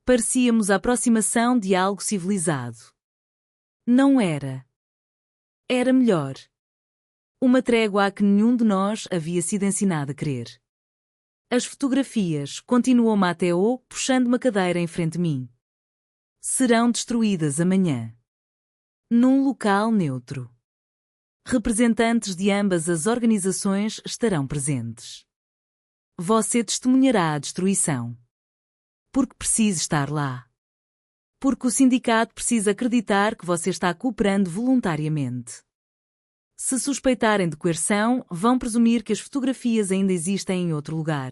Parecíamos a aproximação de algo civilizado. Não era. Era melhor. Uma trégua a que nenhum de nós havia sido ensinado a crer. As fotografias, continuou Matteo, puxando uma cadeira em frente a mim. Serão destruídas amanhã. Num local neutro. Representantes de ambas as organizações estarão presentes. Você testemunhará a destruição. Porque precisa estar lá. Porque o sindicato precisa acreditar que você está cooperando voluntariamente. Se suspeitarem de coerção, vão presumir que as fotografias ainda existem em outro lugar.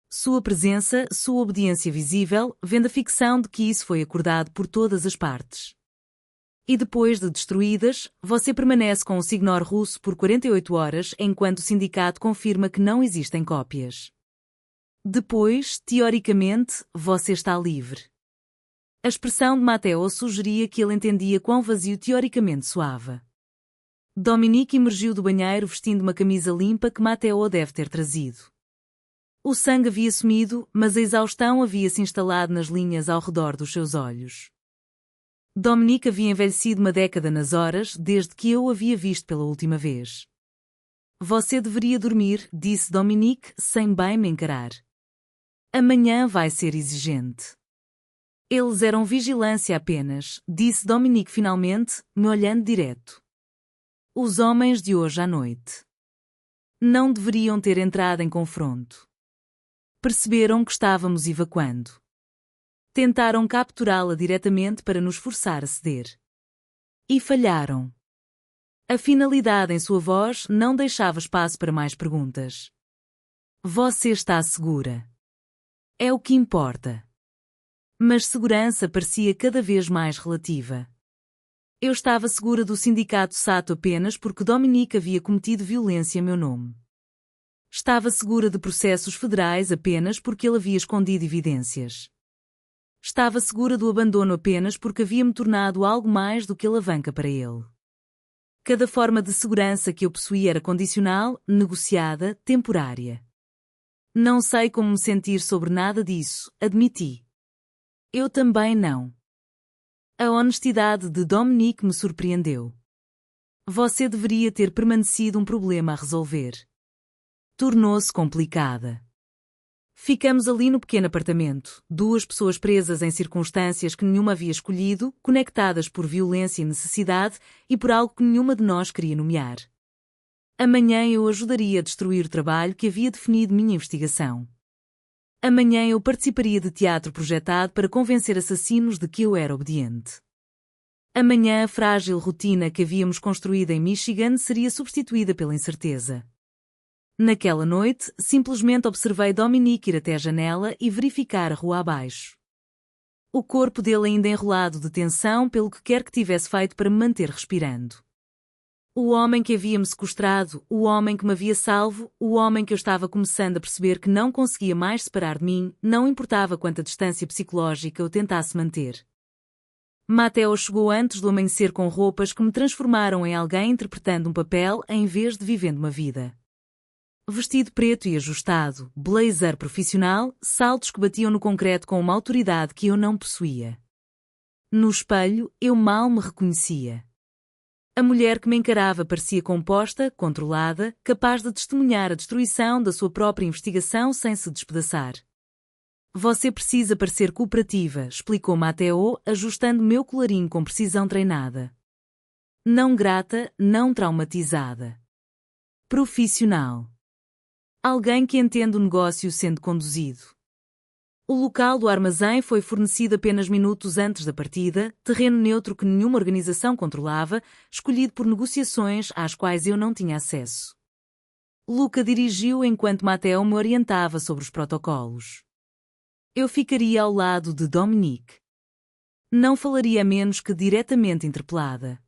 Sua presença, sua obediência visível, vendo a ficção de que isso foi acordado por todas as partes. E depois de destruídas, você permanece com o Signor Russo por 48 horas enquanto o sindicato confirma que não existem cópias. Depois, teoricamente, você está livre. A expressão de Matteo sugeria que ele entendia quão vazio teoricamente soava. Dominique emergiu do banheiro vestindo uma camisa limpa que Matteo deve ter trazido. O sangue havia sumido, mas a exaustão havia se instalado nas linhas ao redor dos seus olhos. Dominique havia envelhecido uma década nas horas desde que eu o havia visto pela última vez. Você deveria dormir, disse Dominique, sem bem me encarar. Amanhã vai ser exigente. Eles eram vigilância apenas, disse Dominique finalmente, me olhando direto. Os homens de hoje à noite não deveriam ter entrado em confronto. Perceberam que estávamos evacuando. Tentaram capturá-la diretamente para nos forçar a ceder. E falharam. A finalidade em sua voz não deixava espaço para mais perguntas. Você está segura? É o que importa. Mas segurança parecia cada vez mais relativa. Eu estava segura do sindicato Sato apenas porque Dominique havia cometido violência em meu nome. Estava segura de processos federais apenas porque ele havia escondido evidências. Estava segura do abandono apenas porque havia me tornado algo mais do que alavanca para ele. Cada forma de segurança que eu possuía era condicional, negociada, temporária. Não sei como me sentir sobre nada disso, admiti. Eu também não. A honestidade de Dominique me surpreendeu. Você deveria ter permanecido um problema a resolver. Tornou-se complicada. Ficamos ali no pequeno apartamento, duas pessoas presas em circunstâncias que nenhuma havia escolhido, conectadas por violência e necessidade, e por algo que nenhuma de nós queria nomear. Amanhã eu ajudaria a destruir o trabalho que havia definido minha investigação. Amanhã eu participaria de teatro projetado para convencer assassinos de que eu era obediente. Amanhã a frágil rotina que havíamos construído em Michigan seria substituída pela incerteza. Naquela noite, simplesmente observei Dominique ir até a janela e verificar a rua abaixo. O corpo dele ainda enrolado de tensão pelo que quer que tivesse feito para me manter respirando. O homem que havia me sequestrado, o homem que me havia salvo, o homem que eu estava começando a perceber que não conseguia mais separar de mim, não importava quanta distância psicológica eu tentasse manter. Mateo chegou antes do amanhecer com roupas que me transformaram em alguém interpretando um papel em vez de vivendo uma vida. Vestido preto e ajustado, blazer profissional, saltos que batiam no concreto com uma autoridade que eu não possuía. No espelho, eu mal me reconhecia. A mulher que me encarava parecia composta, controlada, capaz de testemunhar a destruição da sua própria investigação sem se despedaçar. Você precisa parecer cooperativa, explicou Mateo, ajustando meu colarinho com precisão treinada. Não grata, não traumatizada. Profissional. Alguém que entende o negócio sendo conduzido. O local do armazém foi fornecido apenas minutos antes da partida, terreno neutro que nenhuma organização controlava, escolhido por negociações às quais eu não tinha acesso. Luca dirigiu enquanto Mateo me orientava sobre os protocolos. Eu ficaria ao lado de Dominique. Não falaria a menos que diretamente interpelada.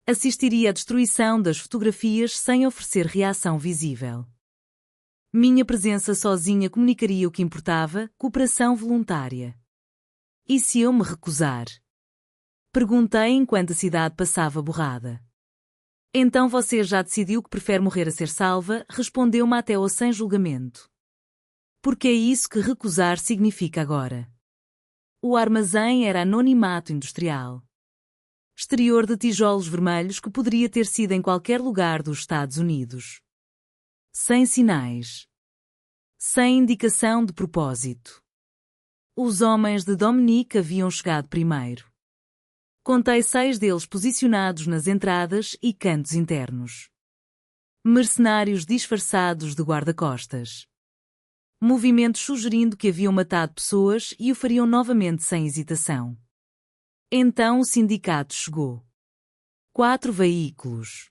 Assistiria à destruição das fotografias sem oferecer reação visível. Minha presença sozinha comunicaria o que importava, cooperação voluntária. E se eu me recusar? Perguntei enquanto a cidade passava borrada. Então você já decidiu que prefere morrer a ser salva, respondeu Mateo sem julgamento. Porque é isso que recusar significa agora. O armazém era anonimato industrial. Exterior de tijolos vermelhos que poderia ter sido em qualquer lugar dos Estados Unidos. Sem sinais. Sem indicação de propósito. Os homens de Dominique haviam chegado primeiro. Contei 6 deles posicionados nas entradas e cantos internos. Mercenários disfarçados de guarda-costas. Movimentos sugerindo que haviam matado pessoas e o fariam novamente sem hesitação. Então o sindicato chegou. 4 veículos.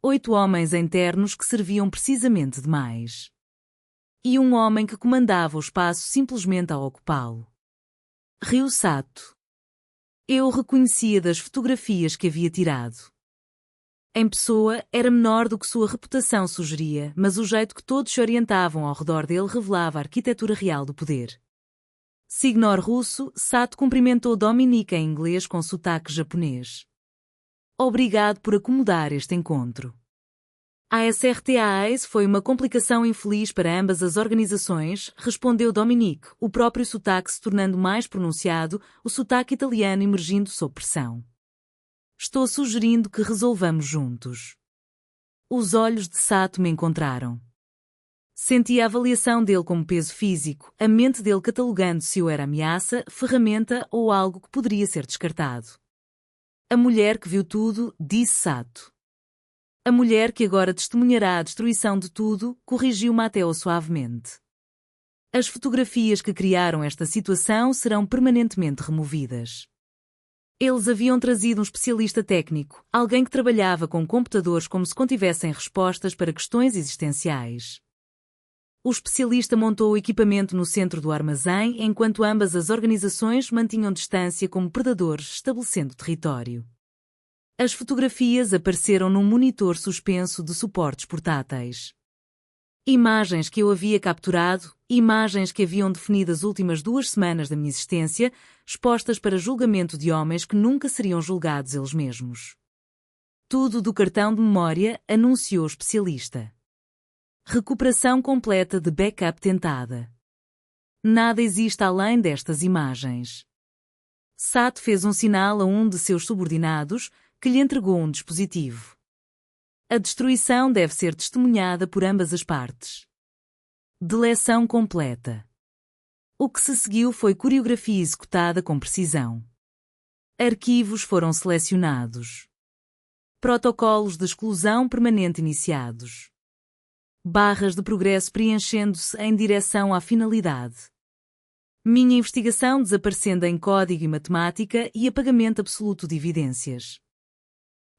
8 homens internos que serviam precisamente demais. E um homem que comandava o espaço simplesmente a ocupá-lo. Ryu Sato. Eu o reconhecia das fotografias que havia tirado. Em pessoa, era menor do que sua reputação sugeria, mas o jeito que todos se orientavam ao redor dele revelava a arquitetura real do poder. Signor russo, Sato cumprimentou Dominique em inglês com sotaque japonês. Obrigado por acomodar este encontro. A SRTAs foi uma complicação infeliz para ambas as organizações, respondeu Dominique, o próprio sotaque se tornando mais pronunciado, o sotaque italiano emergindo sob pressão. Estou sugerindo que resolvamos juntos. Os olhos de Sato me encontraram. Senti a avaliação dele como peso físico, a mente dele catalogando se eu era ameaça, ferramenta ou algo que poderia ser descartado. A mulher que viu tudo, disse Sato. A mulher que agora testemunhará a destruição de tudo, corrigiu Mateo suavemente. As fotografias que criaram esta situação serão permanentemente removidas. Eles haviam trazido um especialista técnico, alguém que trabalhava com computadores como se contivessem respostas para questões existenciais. O especialista montou o equipamento no centro do armazém enquanto ambas as organizações mantinham distância como predadores estabelecendo território. As fotografias apareceram num monitor suspenso de suportes portáteis. Imagens que eu havia capturado, imagens que haviam definido as últimas 2 semanas da minha existência, expostas para julgamento de homens que nunca seriam julgados eles mesmos. Tudo do cartão de memória, anunciou o especialista. Recuperação completa de backup tentada. Nada existe além destas imagens. Sato fez um sinal a um de seus subordinados, que lhe entregou um dispositivo. A destruição deve ser testemunhada por ambas as partes. Deleção completa. O que se seguiu foi coreografia executada com precisão. Arquivos foram selecionados. Protocolos de exclusão permanente iniciados. Barras de progresso preenchendo-se em direção à finalidade. Minha investigação desaparecendo em código e matemática e apagamento absoluto de evidências.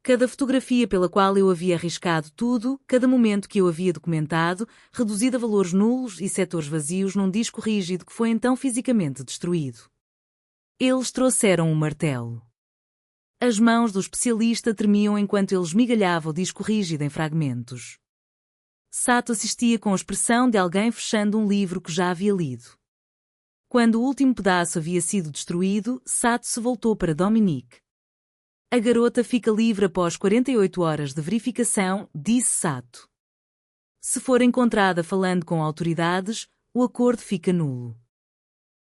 Cada fotografia pela qual eu havia arriscado tudo, cada momento que eu havia documentado, reduzido a valores nulos e setores vazios num disco rígido que foi então fisicamente destruído. Eles trouxeram um martelo. As mãos do especialista tremiam enquanto ele esmigalhava o disco rígido em fragmentos. Sato assistia com a expressão de alguém fechando um livro que já havia lido. Quando o último pedaço havia sido destruído, Sato se voltou para Dominique. A garota fica livre após 48 horas de verificação, disse Sato. Se for encontrada falando com autoridades, o acordo fica nulo.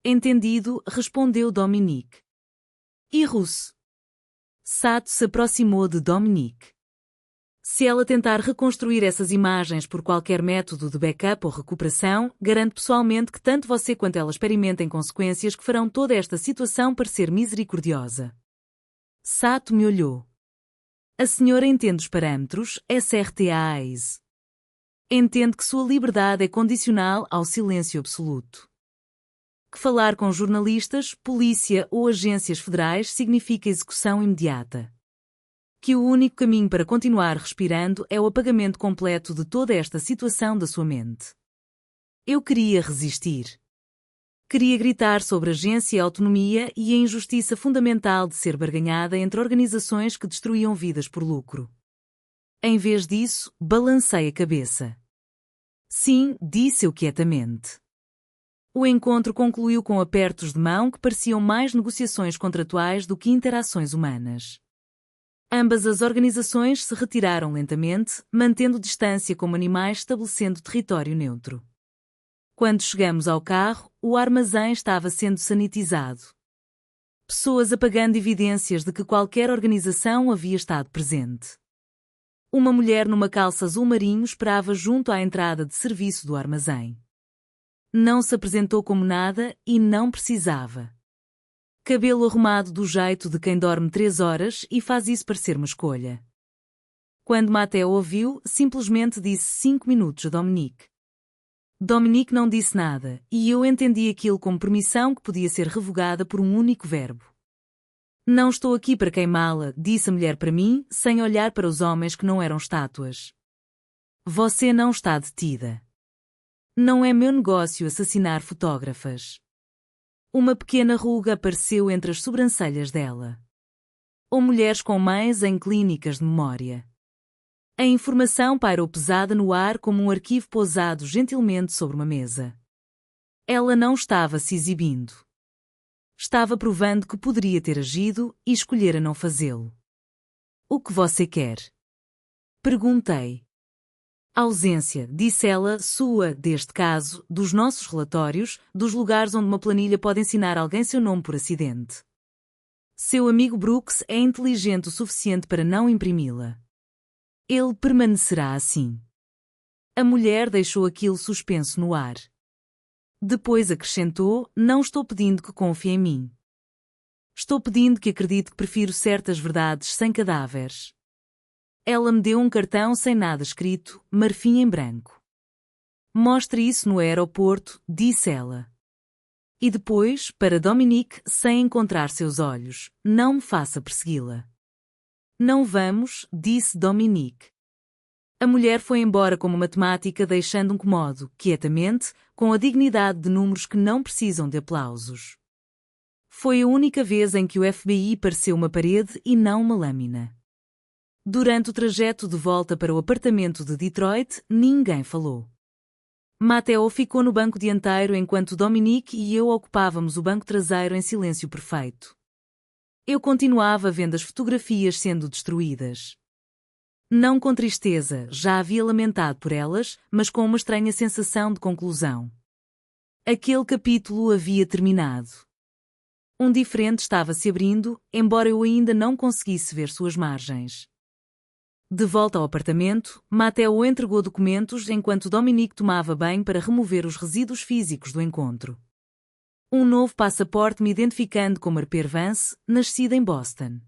Entendido, respondeu Dominique. E Russo? Sato se aproximou de Dominique. Se ela tentar reconstruir essas imagens por qualquer método de backup ou recuperação, garanto pessoalmente que tanto você quanto ela experimentem consequências que farão toda esta situação parecer misericordiosa. Sato me olhou. A senhora entende os parâmetros, SRTAs. Entende que sua liberdade é condicional ao silêncio absoluto. Que falar com jornalistas, polícia ou agências federais significa execução imediata. Que o único caminho para continuar respirando é o apagamento completo de toda esta situação da sua mente. Eu queria resistir. Queria gritar sobre agência e autonomia e a injustiça fundamental de ser barganhada entre organizações que destruíam vidas por lucro. Em vez disso, balancei a cabeça. Sim, disse eu quietamente. O encontro concluiu com apertos de mão que pareciam mais negociações contratuais do que interações humanas. Ambas as organizações se retiraram lentamente, mantendo distância como animais estabelecendo território neutro. Quando chegamos ao carro, o armazém estava sendo sanitizado. Pessoas apagando evidências de que qualquer organização havia estado presente. Uma mulher numa calça azul marinho esperava junto à entrada de serviço do armazém. Não se apresentou como nada e não precisava. Cabelo arrumado do jeito de quem dorme 3 horas e faz isso parecer uma escolha. Quando Mateo ouviu, simplesmente disse 5 minutos a Dominique. Dominique não disse nada, e eu entendi aquilo como permissão que podia ser revogada por um único verbo. Não estou aqui para queimá-la, disse a mulher para mim, sem olhar para os homens que não eram estátuas. Você não está detida. Não é meu negócio assassinar fotógrafas. Uma pequena ruga apareceu entre as sobrancelhas dela. Ou mulheres com mães em clínicas de memória. A informação pairou pesada no ar como um arquivo pousado gentilmente sobre uma mesa. Ela não estava se exibindo. Estava provando que poderia ter agido e escolhera não fazê-lo. O que você quer? Perguntei. Ausência, disse ela, sua, deste caso, dos nossos relatórios, dos lugares onde uma planilha pode ensinar alguém seu nome por acidente. Seu amigo Brooks é inteligente o suficiente para não imprimi-la. Ele permanecerá assim. A mulher deixou aquilo suspenso no ar. Depois acrescentou, não estou pedindo que confie em mim. Estou pedindo que acredite que prefiro certas verdades sem cadáveres. Ela me deu um cartão sem nada escrito, marfim em branco. Mostre isso no aeroporto, disse ela. E depois, para Dominique, sem encontrar seus olhos, não me faça persegui-la. Não vamos, disse Dominique. A mulher foi embora como matemática, deixando um comodo, quietamente, com a dignidade de números que não precisam de aplausos. Foi a única vez em que o FBI pareceu uma parede e não uma lâmina. Durante o trajeto de volta para o apartamento de Detroit, ninguém falou. Matteo ficou no banco dianteiro enquanto Dominique e eu ocupávamos o banco traseiro em silêncio perfeito. Eu continuava vendo as fotografias sendo destruídas. Não com tristeza, já havia lamentado por elas, mas com uma estranha sensação de conclusão. Aquele capítulo havia terminado. Um diferente estava se abrindo, embora eu ainda não conseguisse ver suas margens. De volta ao apartamento, Matteo entregou documentos enquanto Dominique tomava banho para remover os resíduos físicos do encontro. Um novo passaporte me identificando como Harper Vance, nascida em Boston.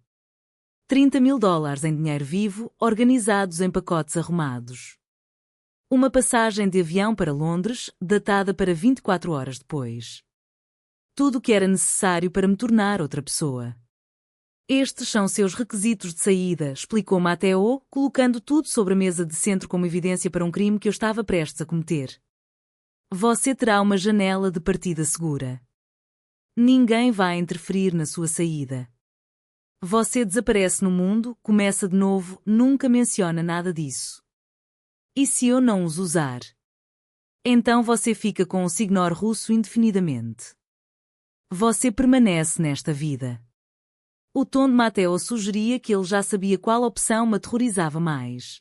$30.000 em dinheiro vivo, organizados em pacotes arrumados. Uma passagem de avião para Londres, datada para 24 horas depois. Tudo o que era necessário para me tornar outra pessoa. Estes são seus requisitos de saída, explicou Matteo, colocando tudo sobre a mesa de centro como evidência para um crime que eu estava prestes a cometer. Você terá uma janela de partida segura. Ninguém vai interferir na sua saída. Você desaparece no mundo, começa de novo, nunca menciona nada disso. E se eu não os usar? Então você fica com o signor russo indefinidamente. Você permanece nesta vida. O tom de Matteo sugeria que ele já sabia qual opção me aterrorizava mais.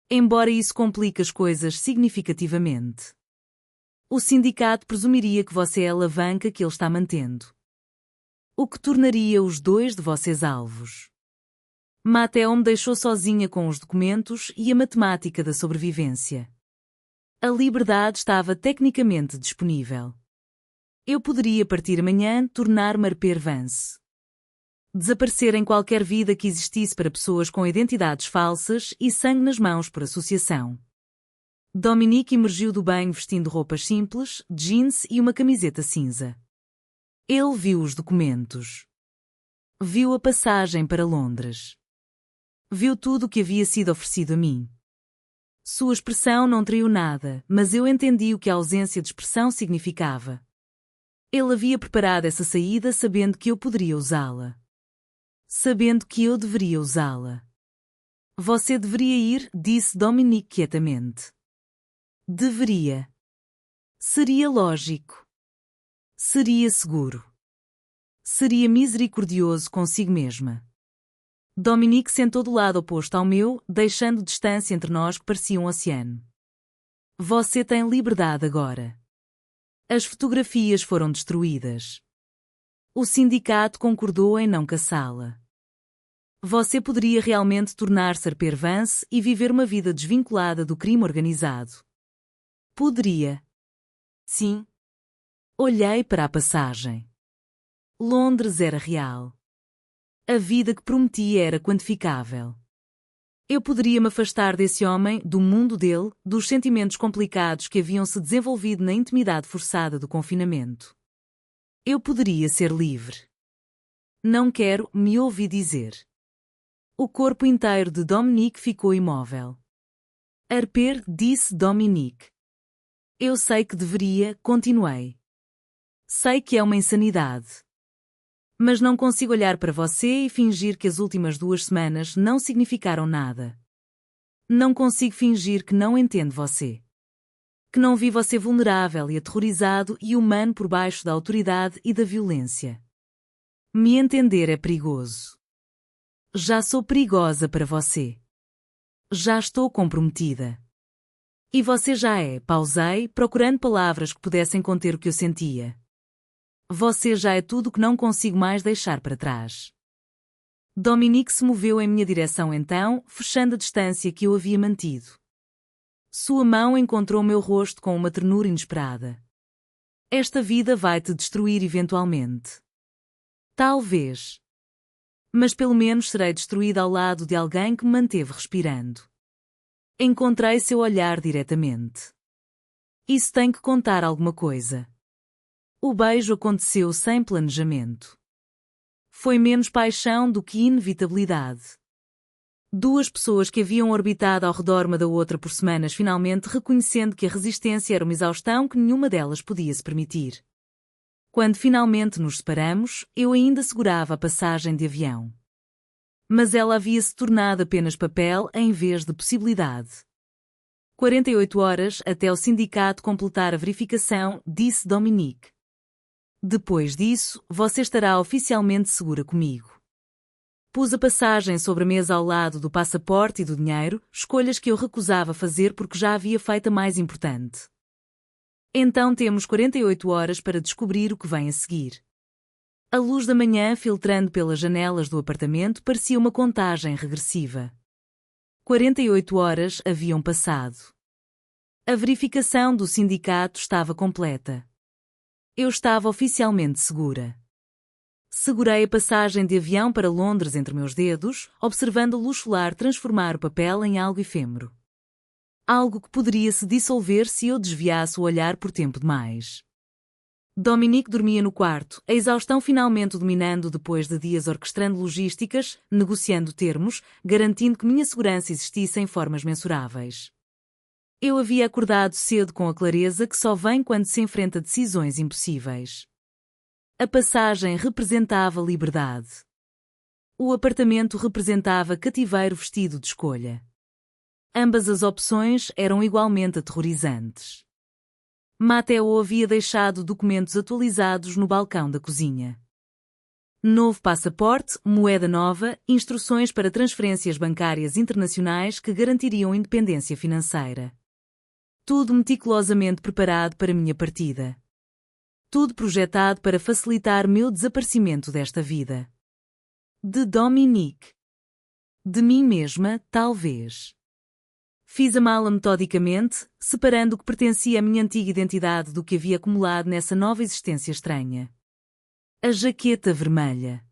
Embora isso complique as coisas significativamente. O sindicato presumiria que você é a alavanca que ele está mantendo. O que tornaria os dois de vocês alvos. Matteo me deixou sozinha com os documentos e a matemática da sobrevivência. A liberdade estava tecnicamente disponível. Eu poderia partir amanhã, tornar-me Harper Vance. Desaparecer em qualquer vida que existisse para pessoas com identidades falsas e sangue nas mãos por associação. Dominique emergiu do banho vestindo roupas simples, jeans e uma camiseta cinza. Ele viu os documentos. Viu a passagem para Londres. Viu tudo o que havia sido oferecido a mim. Sua expressão não traiu nada, mas eu entendi o que a ausência de expressão significava. Ele havia preparado essa saída sabendo que eu poderia usá-la. Sabendo que eu deveria usá-la. Você deveria ir, disse Dominique quietamente. Deveria. Seria lógico. Seria seguro. Seria misericordioso consigo mesma. Dominique sentou do lado oposto ao meu, deixando distância entre nós que parecia um oceano. Você tem liberdade agora. As fotografias foram destruídas. O sindicato concordou em não caçá-la. Você poderia realmente tornar-se Harper Vance e viver uma vida desvinculada do crime organizado. Poderia. Sim. Olhei para a passagem. Londres era real. A vida que prometia era quantificável. Eu poderia me afastar desse homem, do mundo dele, dos sentimentos complicados que haviam se desenvolvido na intimidade forçada do confinamento. Eu poderia ser livre. Não quero, me ouvi dizer. O corpo inteiro de Dominique ficou imóvel. Harper, disse Dominique. Eu sei que deveria, continuei. Sei que é uma insanidade. Mas não consigo olhar para você e fingir que as últimas 2 semanas não significaram nada. Não consigo fingir que não entendo você. Que não vi você vulnerável e aterrorizado e humano por baixo da autoridade e da violência. Me entender é perigoso. Já sou perigosa para você. Já estou comprometida. E você já é, pausei, procurando palavras que pudessem conter o que eu sentia. Você já é tudo o que não consigo mais deixar para trás. Dominique se moveu em minha direção então, fechando a distância que eu havia mantido. Sua mão encontrou meu rosto com uma ternura inesperada. Esta vida vai te destruir eventualmente. Talvez. Mas pelo menos serei destruída ao lado de alguém que me manteve respirando. Encontrei seu olhar diretamente. Isso tem que contar alguma coisa. O beijo aconteceu sem planejamento. Foi menos paixão do que inevitabilidade. Duas pessoas que haviam orbitado ao redor uma da outra por semanas finalmente reconhecendo que a resistência era uma exaustão que nenhuma delas podia se permitir. Quando finalmente nos separamos, eu ainda segurava a passagem de avião. Mas ela havia se tornado apenas papel em vez de possibilidade. 48 horas até o sindicato completar a verificação, disse Dominique. Depois disso, você estará oficialmente segura comigo. Pus a passagem sobre a mesa ao lado do passaporte e do dinheiro, escolhas que eu recusava fazer porque já havia feito a mais importante. Então temos 48 horas para descobrir o que vem a seguir. A luz da manhã filtrando pelas janelas do apartamento parecia uma contagem regressiva. 48 horas haviam passado. A verificação do sindicato estava completa. Eu estava oficialmente segura. Segurei a passagem de avião para Londres entre meus dedos, observando a luz solar transformar o papel em algo efêmero. Algo que poderia se dissolver se eu desviasse o olhar por tempo demais. Dominique dormia no quarto, a exaustão finalmente o dominando depois de dias orquestrando logísticas, negociando termos, garantindo que minha segurança existisse em formas mensuráveis. Eu havia acordado cedo com a clareza que só vem quando se enfrenta decisões impossíveis. A passagem representava liberdade. O apartamento representava cativeiro vestido de escolha. Ambas as opções eram igualmente aterrorizantes. Matteo havia deixado documentos atualizados no balcão da cozinha. Novo passaporte, moeda nova, instruções para transferências bancárias internacionais que garantiriam independência financeira. Tudo meticulosamente preparado para minha partida. Tudo projetado para facilitar meu desaparecimento desta vida. De Dominique. De mim mesma, talvez. Fiz a mala metodicamente, separando o que pertencia à minha antiga identidade do que havia acumulado nessa nova existência estranha. A jaqueta vermelha.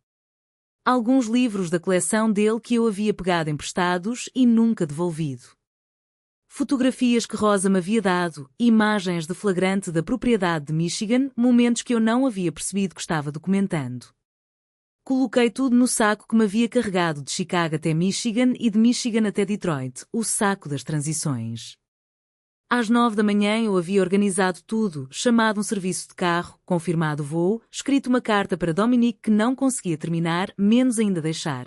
Alguns livros da coleção dele que eu havia pegado emprestados e nunca devolvido. Fotografias que Rosa me havia dado, imagens de flagrante da propriedade de Michigan, momentos que eu não havia percebido que estava documentando. Coloquei tudo no saco que me havia carregado de Chicago até Michigan e de Michigan até Detroit, o saco das transições. Às 9 da manhã eu havia organizado tudo, chamado um serviço de carro, confirmado o voo, escrito uma carta para Dominique que não conseguia terminar, menos ainda deixar.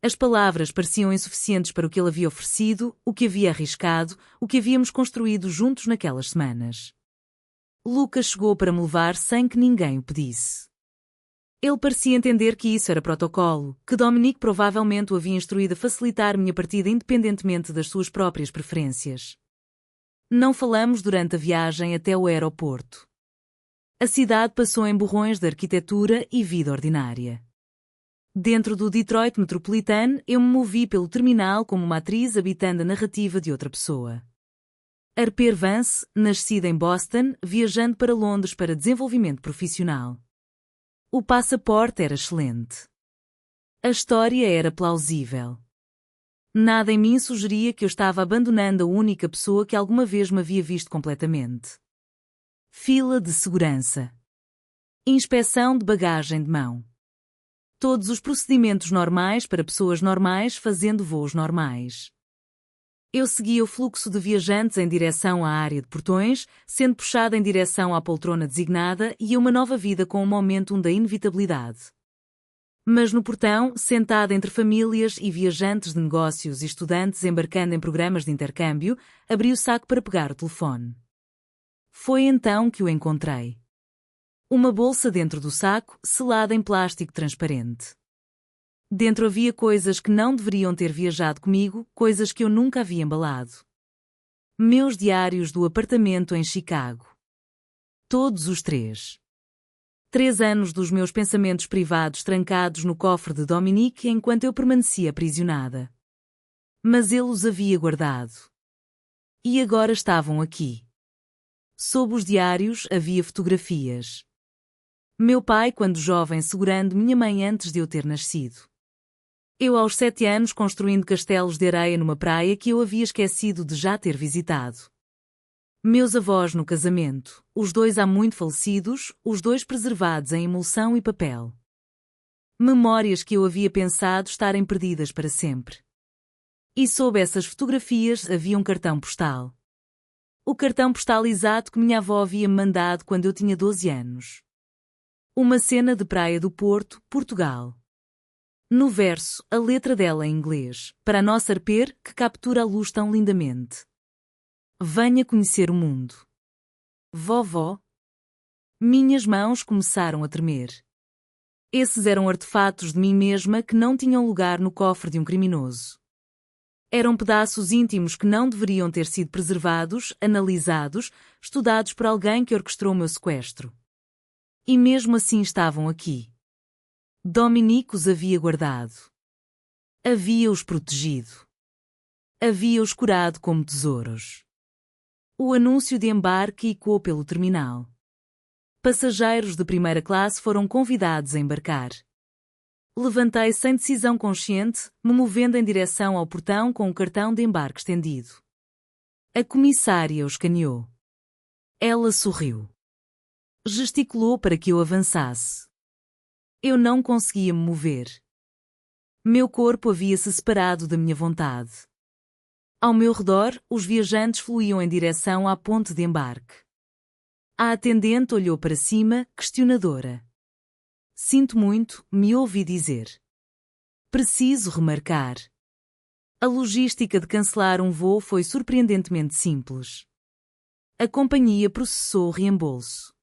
As palavras pareciam insuficientes para o que ele havia oferecido, o que havia arriscado, o que havíamos construído juntos naquelas semanas. Lucas chegou para me levar sem que ninguém o pedisse. Ele parecia entender que isso era protocolo, que Dominique provavelmente o havia instruído a facilitar minha partida independentemente das suas próprias preferências. Não falamos durante a viagem até o aeroporto. A cidade passou em borrões de arquitetura e vida ordinária. Dentro do Detroit Metropolitan, eu me movi pelo terminal como uma atriz habitando a narrativa de outra pessoa. Harper Vance, nascida em Boston, viajando para Londres para desenvolvimento profissional. O passaporte era excelente. A história era plausível. Nada em mim sugeria que eu estava abandonando a única pessoa que alguma vez me havia visto completamente. Fila de segurança. Inspeção de bagagem de mão. Todos os procedimentos normais para pessoas normais fazendo voos normais. Eu seguia o fluxo de viajantes em direção à área de portões, sendo puxada em direção à poltrona designada e a uma nova vida com o momentum da inevitabilidade. Mas no portão, sentada entre famílias e viajantes de negócios e estudantes embarcando em programas de intercâmbio, abri o saco para pegar o telefone. Foi então que o encontrei. Uma bolsa dentro do saco, selada em plástico transparente. Dentro havia coisas que não deveriam ter viajado comigo, coisas que eu nunca havia embalado. Meus diários do apartamento em Chicago. Todos os 3. 3 anos dos meus pensamentos privados trancados no cofre de Dominique enquanto eu permanecia aprisionada. Mas ele os havia guardado. E agora estavam aqui. Sob os diários havia fotografias. Meu pai, quando jovem, segurando minha mãe antes de eu ter nascido. Eu aos 7 anos construindo castelos de areia numa praia que eu havia esquecido de já ter visitado. Meus avós no casamento, os 2 há muito falecidos, os 2 preservados em emulsão e papel. Memórias que eu havia pensado estarem perdidas para sempre. E sob essas fotografias havia um cartão postal. O cartão postal exato que minha avó havia me mandado quando eu tinha 12 anos. Uma cena de Praia do Porto, Portugal. No verso, a letra dela em inglês, para a nossa arper, que captura a luz tão lindamente. Venha conhecer o mundo. Vovó. Minhas mãos começaram a tremer. Esses eram artefatos de mim mesma que não tinham lugar no cofre de um criminoso. Eram pedaços íntimos que não deveriam ter sido preservados, analisados, estudados por alguém que orquestrou meu sequestro. E mesmo assim estavam aqui. Dominique os havia guardado. Havia-os protegido. Havia-os curado como tesouros. O anúncio de embarque ecoou pelo terminal. Passageiros de primeira classe foram convidados a embarcar. Levantei sem decisão consciente, me movendo em direção ao portão com o cartão de embarque estendido. A comissária o escaneou. Ela sorriu. Gesticulou para que eu avançasse. Eu não conseguia me mover. Meu corpo havia-se separado da minha vontade. Ao meu redor, os viajantes fluíam em direção à ponte de embarque. A atendente olhou para cima, questionadora. Sinto muito, me ouvi dizer. Preciso remarcar. A logística de cancelar um voo foi surpreendentemente simples. A companhia processou o reembolso.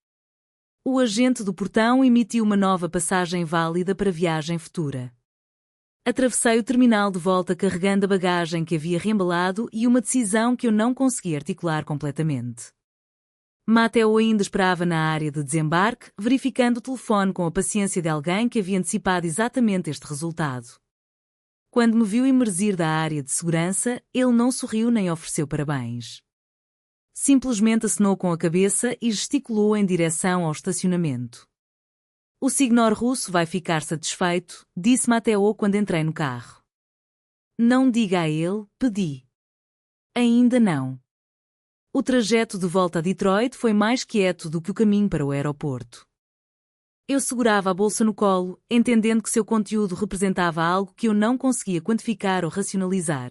O agente do portão emitiu uma nova passagem válida para viagem futura. Atravessei o terminal de volta carregando a bagagem que havia reembalado e uma decisão que eu não consegui articular completamente. Mateo ainda esperava na área de desembarque, verificando o telefone com a paciência de alguém que havia antecipado exatamente este resultado. Quando me viu emergir da área de segurança, ele não sorriu nem ofereceu parabéns. Simplesmente acenou com a cabeça e gesticulou em direção ao estacionamento. O senhor russo vai ficar satisfeito, disse Mateo quando entrei no carro. Não diga a ele, pedi. Ainda não. O trajeto de volta a Detroit foi mais quieto do que o caminho para o aeroporto. Eu segurava a bolsa no colo, entendendo que seu conteúdo representava algo que eu não conseguia quantificar ou racionalizar.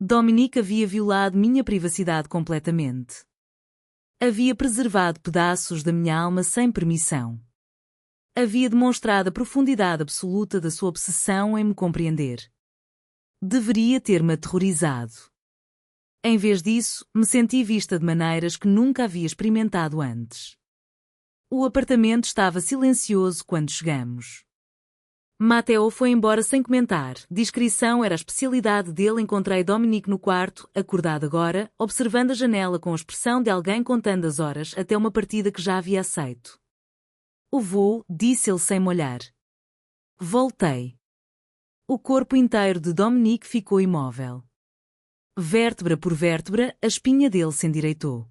Dominique havia violado minha privacidade completamente. Havia preservado pedaços da minha alma sem permissão. Havia demonstrado a profundidade absoluta da sua obsessão em me compreender. Deveria ter-me aterrorizado. Em vez disso, me senti vista de maneiras que nunca havia experimentado antes. O apartamento estava silencioso quando chegamos. Mateo foi embora sem comentar. Discrição era a especialidade dele. Encontrei Dominique no quarto, acordado agora, observando a janela com a expressão de alguém contando as horas até uma partida que já havia aceito. O voo, disse ele sem me olhar. Voltei. O corpo inteiro de Dominique ficou imóvel. Vértebra por vértebra, a espinha dele se endireitou.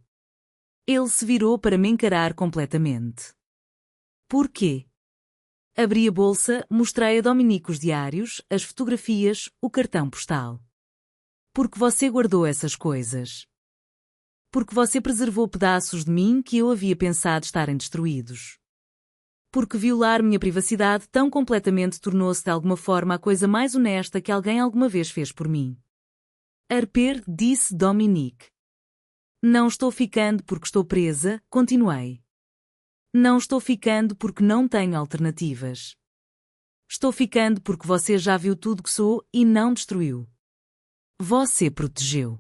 Ele se virou para me encarar completamente. Por quê? Abri a bolsa, mostrei a Dominique os diários, as fotografias, o cartão postal. Porque você guardou essas coisas. Porque você preservou pedaços de mim que eu havia pensado estarem destruídos. Porque violar minha privacidade tão completamente tornou-se de alguma forma a coisa mais honesta que alguém alguma vez fez por mim. Arper, disse Dominique. Não estou ficando porque estou presa, continuei. Não estou ficando porque não tenho alternativas. Estou ficando porque você já viu tudo que sou e não destruiu. Você protegeu.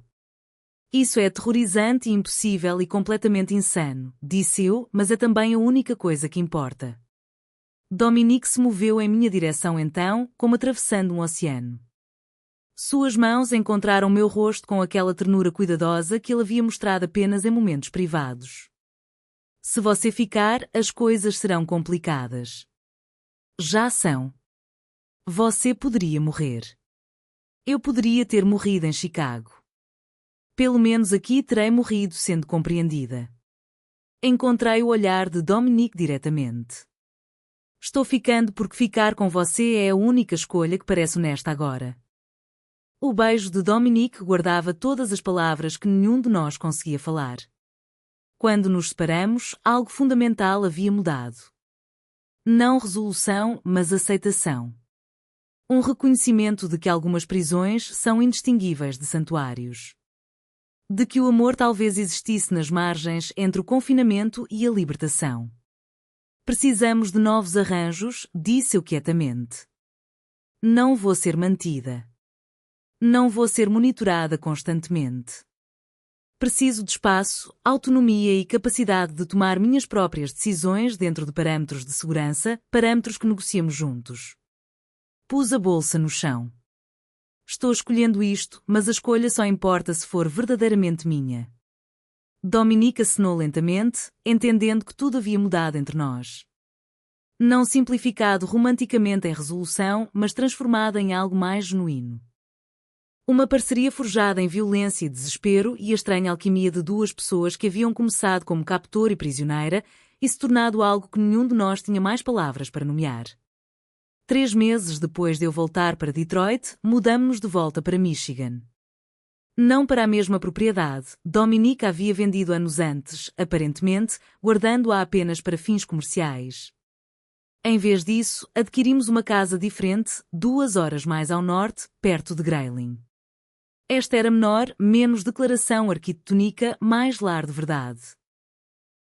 Isso é aterrorizante e impossível e completamente insano, disse eu, mas é também a única coisa que importa. Dominique se moveu em minha direção então, como atravessando um oceano. Suas mãos encontraram meu rosto com aquela ternura cuidadosa que ele havia mostrado apenas em momentos privados. Se você ficar, as coisas serão complicadas. Já são. Você poderia morrer. Eu poderia ter morrido em Chicago. Pelo menos aqui terei morrido sendo compreendida. Encontrei o olhar de Dominique diretamente. Estou ficando porque ficar com você é a única escolha que parece honesta agora. O beijo de Dominique guardava todas as palavras que nenhum de nós conseguia falar. Quando nos separamos, algo fundamental havia mudado. Não resolução, mas aceitação. Um reconhecimento de que algumas prisões são indistinguíveis de santuários. De que o amor talvez existisse nas margens entre o confinamento e a libertação. Precisamos de novos arranjos, disse eu quietamente. Não vou ser mantida. Não vou ser monitorada constantemente. Preciso de espaço, autonomia e capacidade de tomar minhas próprias decisões dentro de parâmetros de segurança, parâmetros que negociamos juntos. Pus a bolsa no chão. Estou escolhendo isto, mas a escolha só importa se for verdadeiramente minha. Dominique acenou lentamente, entendendo que tudo havia mudado entre nós. Não simplificado romanticamente em resolução, mas transformado em algo mais genuíno. Uma parceria forjada em violência e desespero e a estranha alquimia de duas pessoas que haviam começado como captor e prisioneira e se tornado algo que nenhum de nós tinha mais palavras para nomear. 3 meses depois de eu voltar para Detroit, mudamos-nos de volta para Michigan. Não para a mesma propriedade, Dominique havia vendido anos antes, aparentemente, guardando-a apenas para fins comerciais. Em vez disso, adquirimos uma casa diferente, 2 horas mais ao norte, perto de Grayling. Esta era menor, menos declaração arquitetônica, mais lar de verdade.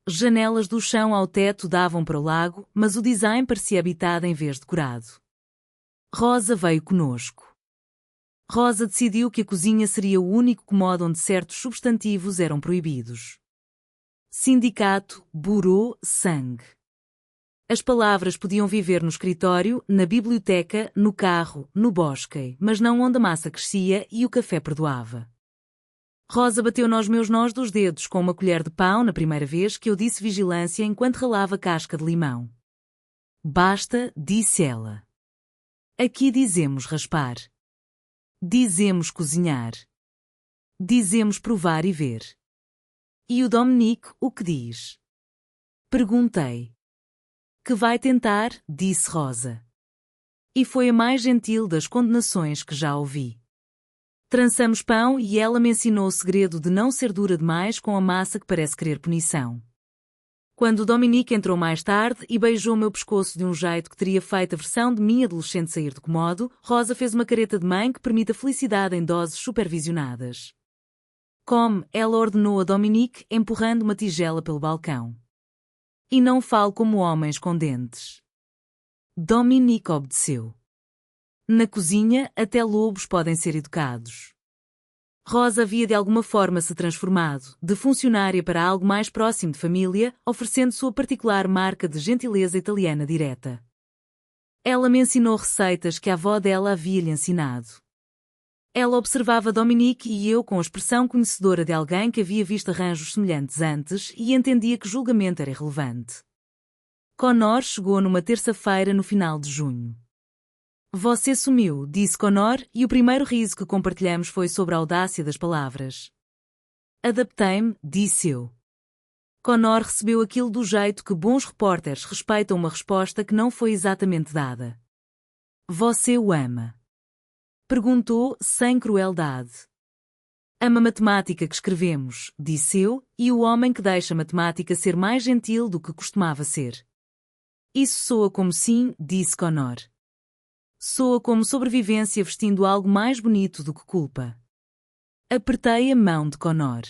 Janelas do chão ao teto davam para o lago, mas o design parecia habitado em vez de decorado. Rosa veio conosco. Rosa decidiu que a cozinha seria o único cômodo onde certos substantivos eram proibidos. Sindicato, bureau, sangue. As palavras podiam viver no escritório, na biblioteca, no carro, no bosque, mas não onde a massa crescia e o café perdoava. Rosa bateu nos meus nós dos dedos com uma colher de pão na primeira vez que eu disse vigilância enquanto ralava casca de limão. Basta, disse ela. Aqui dizemos raspar. Dizemos cozinhar. Dizemos provar e ver. E o Dominique, o que diz? Perguntei. Que vai tentar, disse Rosa. E foi a mais gentil das condenações que já ouvi. Trançamos pão e ela me ensinou o segredo de não ser dura demais com a massa que parece querer punição. Quando Dominique entrou mais tarde e beijou meu pescoço de um jeito que teria feito a versão de mim adolescente sair do cômodo, Rosa fez uma careta de mãe que permite a felicidade em doses supervisionadas. Come, ela ordenou a Dominique, empurrando uma tigela pelo balcão. E não falo como homens com dentes. Dominique obedeceu. Na cozinha, até lobos podem ser educados. Rosa havia de alguma forma se transformado, de funcionária para algo mais próximo de família, oferecendo sua particular marca de gentileza italiana direta. Ela me ensinou receitas que a avó dela havia-lhe ensinado. Ela observava Dominique e eu com a expressão conhecedora de alguém que havia visto arranjos semelhantes antes e entendia que julgamento era irrelevante. Connor chegou numa terça-feira no final de junho. Você sumiu, disse Connor, e o primeiro riso que compartilhamos foi sobre a audácia das palavras. Adaptei-me, disse eu. Connor recebeu aquilo do jeito que bons repórteres respeitam uma resposta que não foi exatamente dada. Você o ama? Perguntou, sem crueldade. Ama a matemática que escrevemos, disse eu, e o homem que deixa a matemática ser mais gentil do que costumava ser. Isso soa como sim, disse Connor. Soa como sobrevivência vestindo algo mais bonito do que culpa. Apertei a mão de Connor.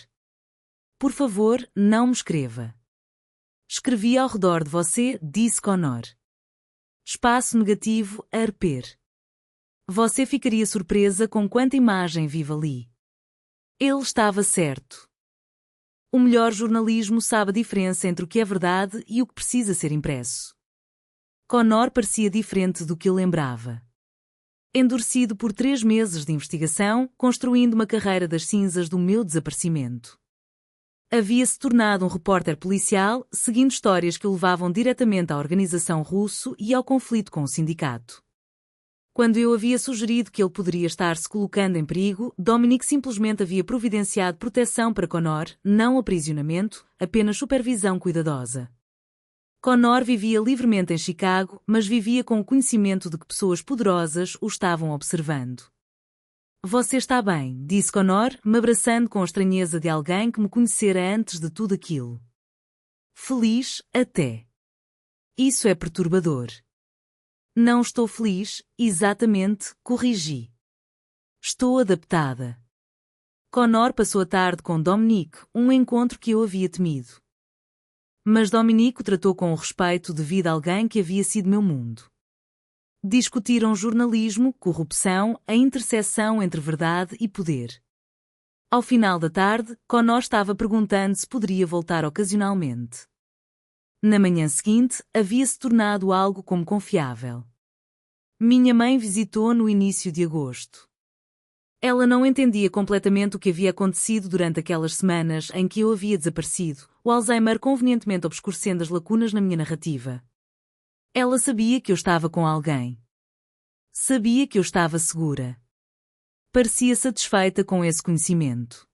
Por favor, não me escreva. Escrevi ao redor de você, disse Connor. Espaço negativo a arper. Você ficaria surpresa com quanta imagem vive ali. Ele estava certo. O melhor jornalismo sabe a diferença entre o que é verdade e o que precisa ser impresso. Connor parecia diferente do que eu lembrava. endurecido por 3 meses de investigação, construindo uma carreira das cinzas do meu desaparecimento. Havia-se tornado um repórter policial, seguindo histórias que o levavam diretamente à organização russo e ao conflito com o sindicato. Quando eu havia sugerido que ele poderia estar se colocando em perigo, Dominic simplesmente havia providenciado proteção para Connor, não aprisionamento, apenas supervisão cuidadosa. Connor vivia livremente em Chicago, mas vivia com o conhecimento de que pessoas poderosas o estavam observando. Você está bem, disse Connor, me abraçando com a estranheza de alguém que me conhecera antes de tudo aquilo. Feliz, até. Isso é perturbador. Não estou feliz, exatamente, corrigi. Estou adaptada. Connor passou a tarde com Dominic, um encontro que eu havia temido. Mas Dominic o tratou com o respeito devido a alguém que havia sido meu mundo. Discutiram jornalismo, corrupção, a interseção entre verdade e poder. Ao final da tarde, Connor estava perguntando se poderia voltar ocasionalmente. Na manhã seguinte, havia-se tornado algo como confiável. Minha mãe visitou no início de agosto. Ela não entendia completamente o que havia acontecido durante aquelas semanas em que eu havia desaparecido, o Alzheimer convenientemente obscurecendo as lacunas na minha narrativa. Ela sabia que eu estava com alguém. Sabia que eu estava segura. Parecia satisfeita com esse conhecimento.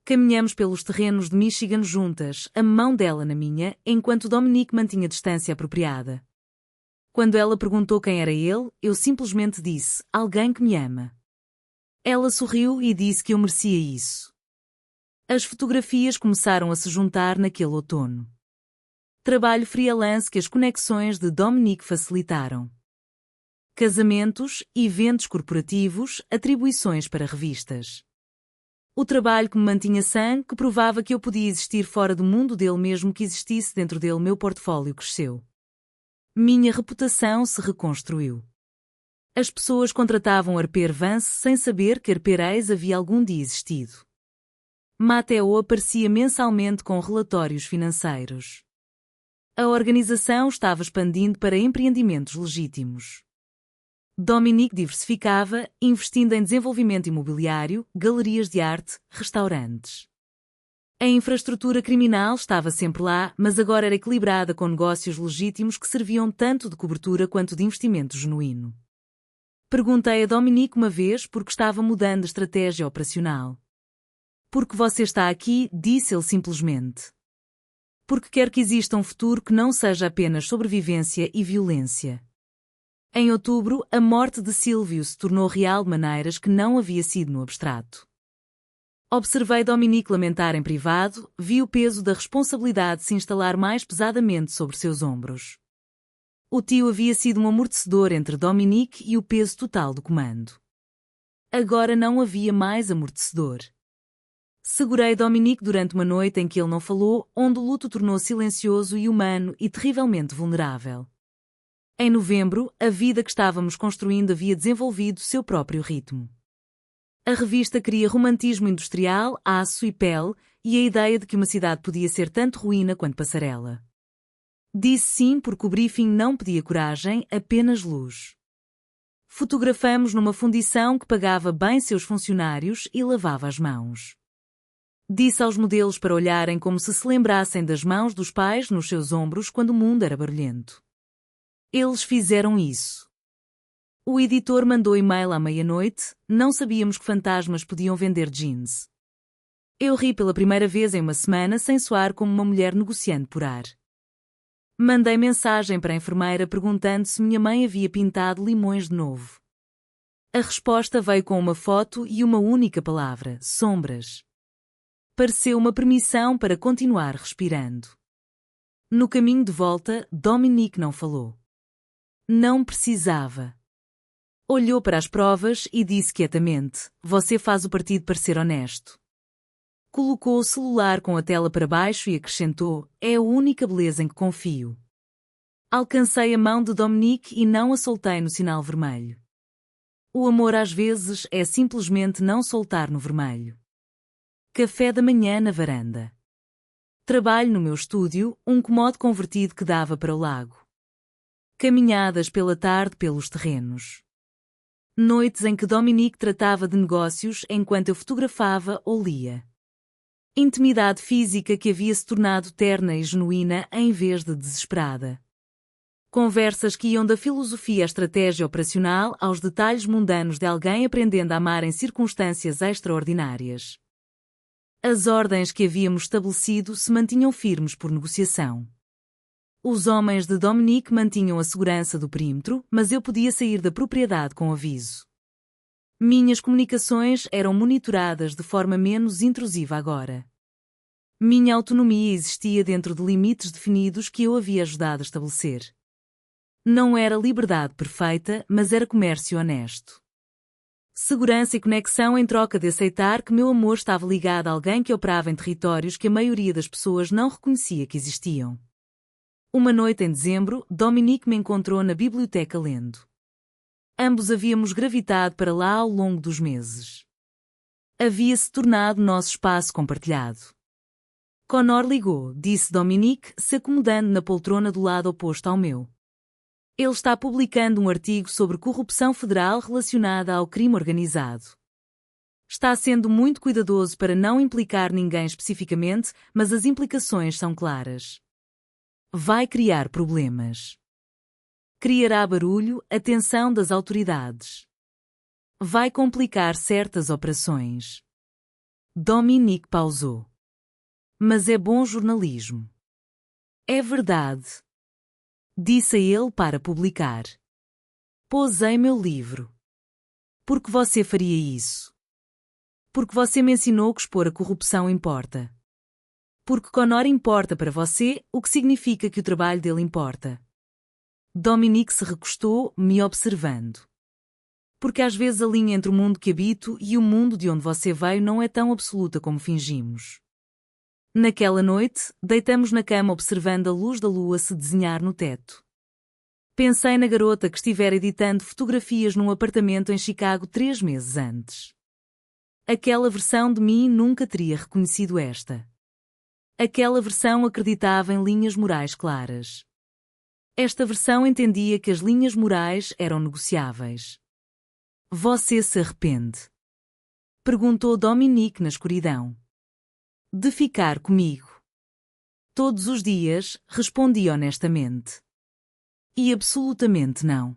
Caminhamos pelos terrenos de Michigan juntas, a mão dela na minha, enquanto Dominic mantinha a distância apropriada. Quando ela perguntou quem era ele, eu simplesmente disse, alguém que me ama. Ela sorriu e disse que eu merecia isso. As fotografias começaram a se juntar naquele outono. Trabalho freelance que as conexões de Dominic facilitaram. Casamentos, eventos corporativos, atribuições para revistas. O trabalho que me mantinha sã, que provava que eu podia existir fora do mundo dele mesmo que existisse dentro dele, meu portfólio cresceu. Minha reputação se reconstruiu. As pessoas contratavam Harper Vance sem saber que Harper Hayes havia algum dia existido. Mateo aparecia mensalmente com relatórios financeiros. A organização estava expandindo para empreendimentos legítimos. Dominic diversificava, investindo em desenvolvimento imobiliário, galerias de arte, restaurantes. A infraestrutura criminal estava sempre lá, mas agora era equilibrada com negócios legítimos que serviam tanto de cobertura quanto de investimento genuíno. Perguntei a Dominic uma vez porque estava mudando a estratégia operacional. Porque você está aqui, disse ele simplesmente. Porque quer que exista um futuro que não seja apenas sobrevivência e violência. Em outubro, a morte de Silvio se tornou real de maneiras que não havia sido no abstrato. Observei Dominic lamentar em privado, vi o peso da responsabilidade se instalar mais pesadamente sobre seus ombros. O tio havia sido um amortecedor entre Dominic e o peso total do comando. Agora não havia mais amortecedor. Segurei Dominic durante uma noite em que ele não falou, onde o luto tornou silencioso e humano e terrivelmente vulnerável. Em novembro, a vida que estávamos construindo havia desenvolvido seu próprio ritmo. A revista queria romantismo industrial, aço e pele, e a ideia de que uma cidade podia ser tanto ruína quanto passarela. Disse sim porque o briefing não pedia coragem, apenas luz. Fotografamos numa fundição que pagava bem seus funcionários e lavava as mãos. Disse aos modelos para olharem como se lembrassem das mãos dos pais nos seus ombros quando o mundo era barulhento. Eles fizeram isso. O editor mandou e-mail à meia-noite, não sabíamos que fantasmas podiam vender jeans. Eu ri pela primeira vez em uma semana sem soar como uma mulher negociando por ar. Mandei mensagem para a enfermeira perguntando se minha mãe havia pintado limões de novo. A resposta veio com uma foto e uma única palavra, sombras. Pareceu uma permissão para continuar respirando. No caminho de volta, Dominic não falou. Não precisava. Olhou para as provas e disse quietamente, você faz o partido parecer honesto. Colocou o celular com a tela para baixo e acrescentou, é a única beleza em que confio. Alcancei a mão de Dominic e não a soltei no sinal vermelho. O amor às vezes é simplesmente não soltar no vermelho. Café da manhã na varanda. Trabalho no meu estúdio, um comodo convertido que dava para o lago. Caminhadas pela tarde pelos terrenos. Noites em que Dominique tratava de negócios enquanto eu fotografava ou lia. Intimidade física que havia se tornado terna e genuína em vez de desesperada. Conversas que iam da filosofia à estratégia operacional aos detalhes mundanos de alguém aprendendo a amar em circunstâncias extraordinárias. As ordens que havíamos estabelecido se mantinham firmes por negociação. Os homens de Dominique mantinham a segurança do perímetro, mas eu podia sair da propriedade com aviso. Minhas comunicações eram monitoradas de forma menos intrusiva agora. Minha autonomia existia dentro de limites definidos que eu havia ajudado a estabelecer. Não era liberdade perfeita, mas era comércio honesto. Segurança e conexão em troca de aceitar que meu amor estava ligado a alguém que operava em territórios que a maioria das pessoas não reconhecia que existiam. Uma noite em dezembro, Dominique me encontrou na biblioteca lendo. Ambos havíamos gravitado para lá ao longo dos meses. Havia-se tornado nosso espaço compartilhado. Connor ligou, disse Dominique, se acomodando na poltrona do lado oposto ao meu. Ele está publicando um artigo sobre corrupção federal relacionada ao crime organizado. Está sendo muito cuidadoso para não implicar ninguém especificamente, mas as implicações são claras. Vai criar problemas. Criará barulho, atenção das autoridades. Vai complicar certas operações. Dominique pausou. Mas é bom jornalismo. É verdade. Disse a ele para publicar. Posei meu livro. Por que você faria isso? Porque você me ensinou que expor a corrupção importa. Porque Connor importa para você, o que significa que o trabalho dele importa. Dominique se recostou, me observando. Porque às vezes a linha entre o mundo que habito e o mundo de onde você veio não é tão absoluta como fingimos. Naquela noite, deitamos na cama observando a luz da lua se desenhar no teto. Pensei na garota que estivera editando fotografias num apartamento em Chicago 3 meses antes. Aquela versão de mim nunca teria reconhecido esta. Aquela versão acreditava em linhas morais claras. Esta versão entendia que as linhas morais eram negociáveis. Você se arrepende? Perguntou Dominique na escuridão. De ficar comigo. Todos os dias, respondi honestamente. E absolutamente não.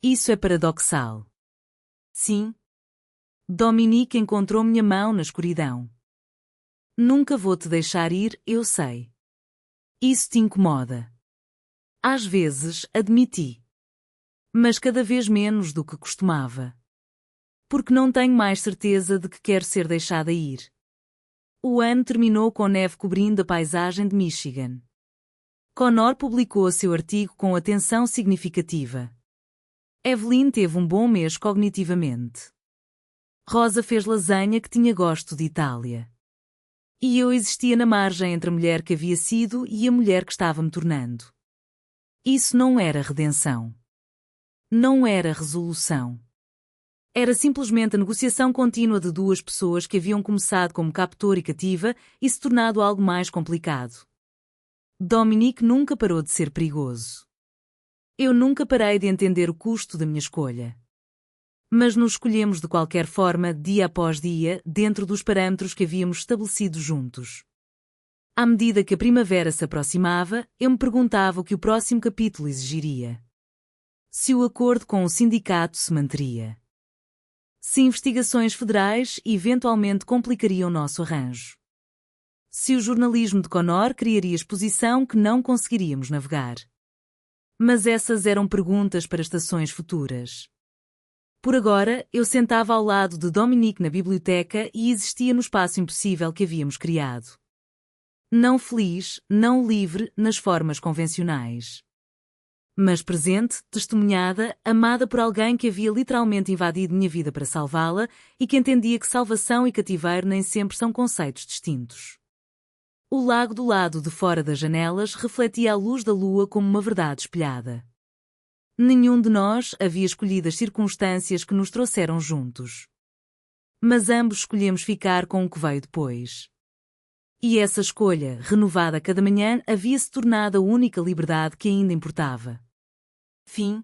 Isso é paradoxal. Sim. Dominique encontrou minha mão na escuridão. Nunca vou te deixar ir, eu sei. Isso te incomoda. Às vezes, admiti. Mas cada vez menos do que costumava. Porque não tenho mais certeza de que quero ser deixada ir. O ano terminou com neve cobrindo a paisagem de Michigan. Connor publicou seu artigo com atenção significativa. Evelyn teve um bom mês cognitivamente. Rosa fez lasanha que tinha gosto de Itália. E eu existia na margem entre a mulher que havia sido e a mulher que estava me tornando. Isso não era redenção. Não era resolução. Era simplesmente a negociação contínua de duas pessoas que haviam começado como captor e cativa e se tornado algo mais complicado. Dominique nunca parou de ser perigoso. Eu nunca parei de entender o custo da minha escolha. Mas nos escolhemos de qualquer forma, dia após dia, dentro dos parâmetros que havíamos estabelecido juntos. À medida que a primavera se aproximava, eu me perguntava o que o próximo capítulo exigiria. Se o acordo com o sindicato se manteria. Se investigações federais eventualmente complicariam nosso arranjo. Se o jornalismo de Connor criaria exposição que não conseguiríamos navegar. Mas essas eram perguntas para estações futuras. Por agora, eu sentava ao lado de Dominique na biblioteca e existia no espaço impossível que havíamos criado. Não feliz, não livre nas formas convencionais. Mas presente, testemunhada, amada por alguém que havia literalmente invadido minha vida para salvá-la e que entendia que salvação e cativeiro nem sempre são conceitos distintos. O lago do lado de fora das janelas refletia a luz da lua como uma verdade espelhada. Nenhum de nós havia escolhido as circunstâncias que nos trouxeram juntos. Mas ambos escolhemos ficar com o que veio depois. E essa escolha, renovada cada manhã, havia se tornado a única liberdade que ainda importava. Fim.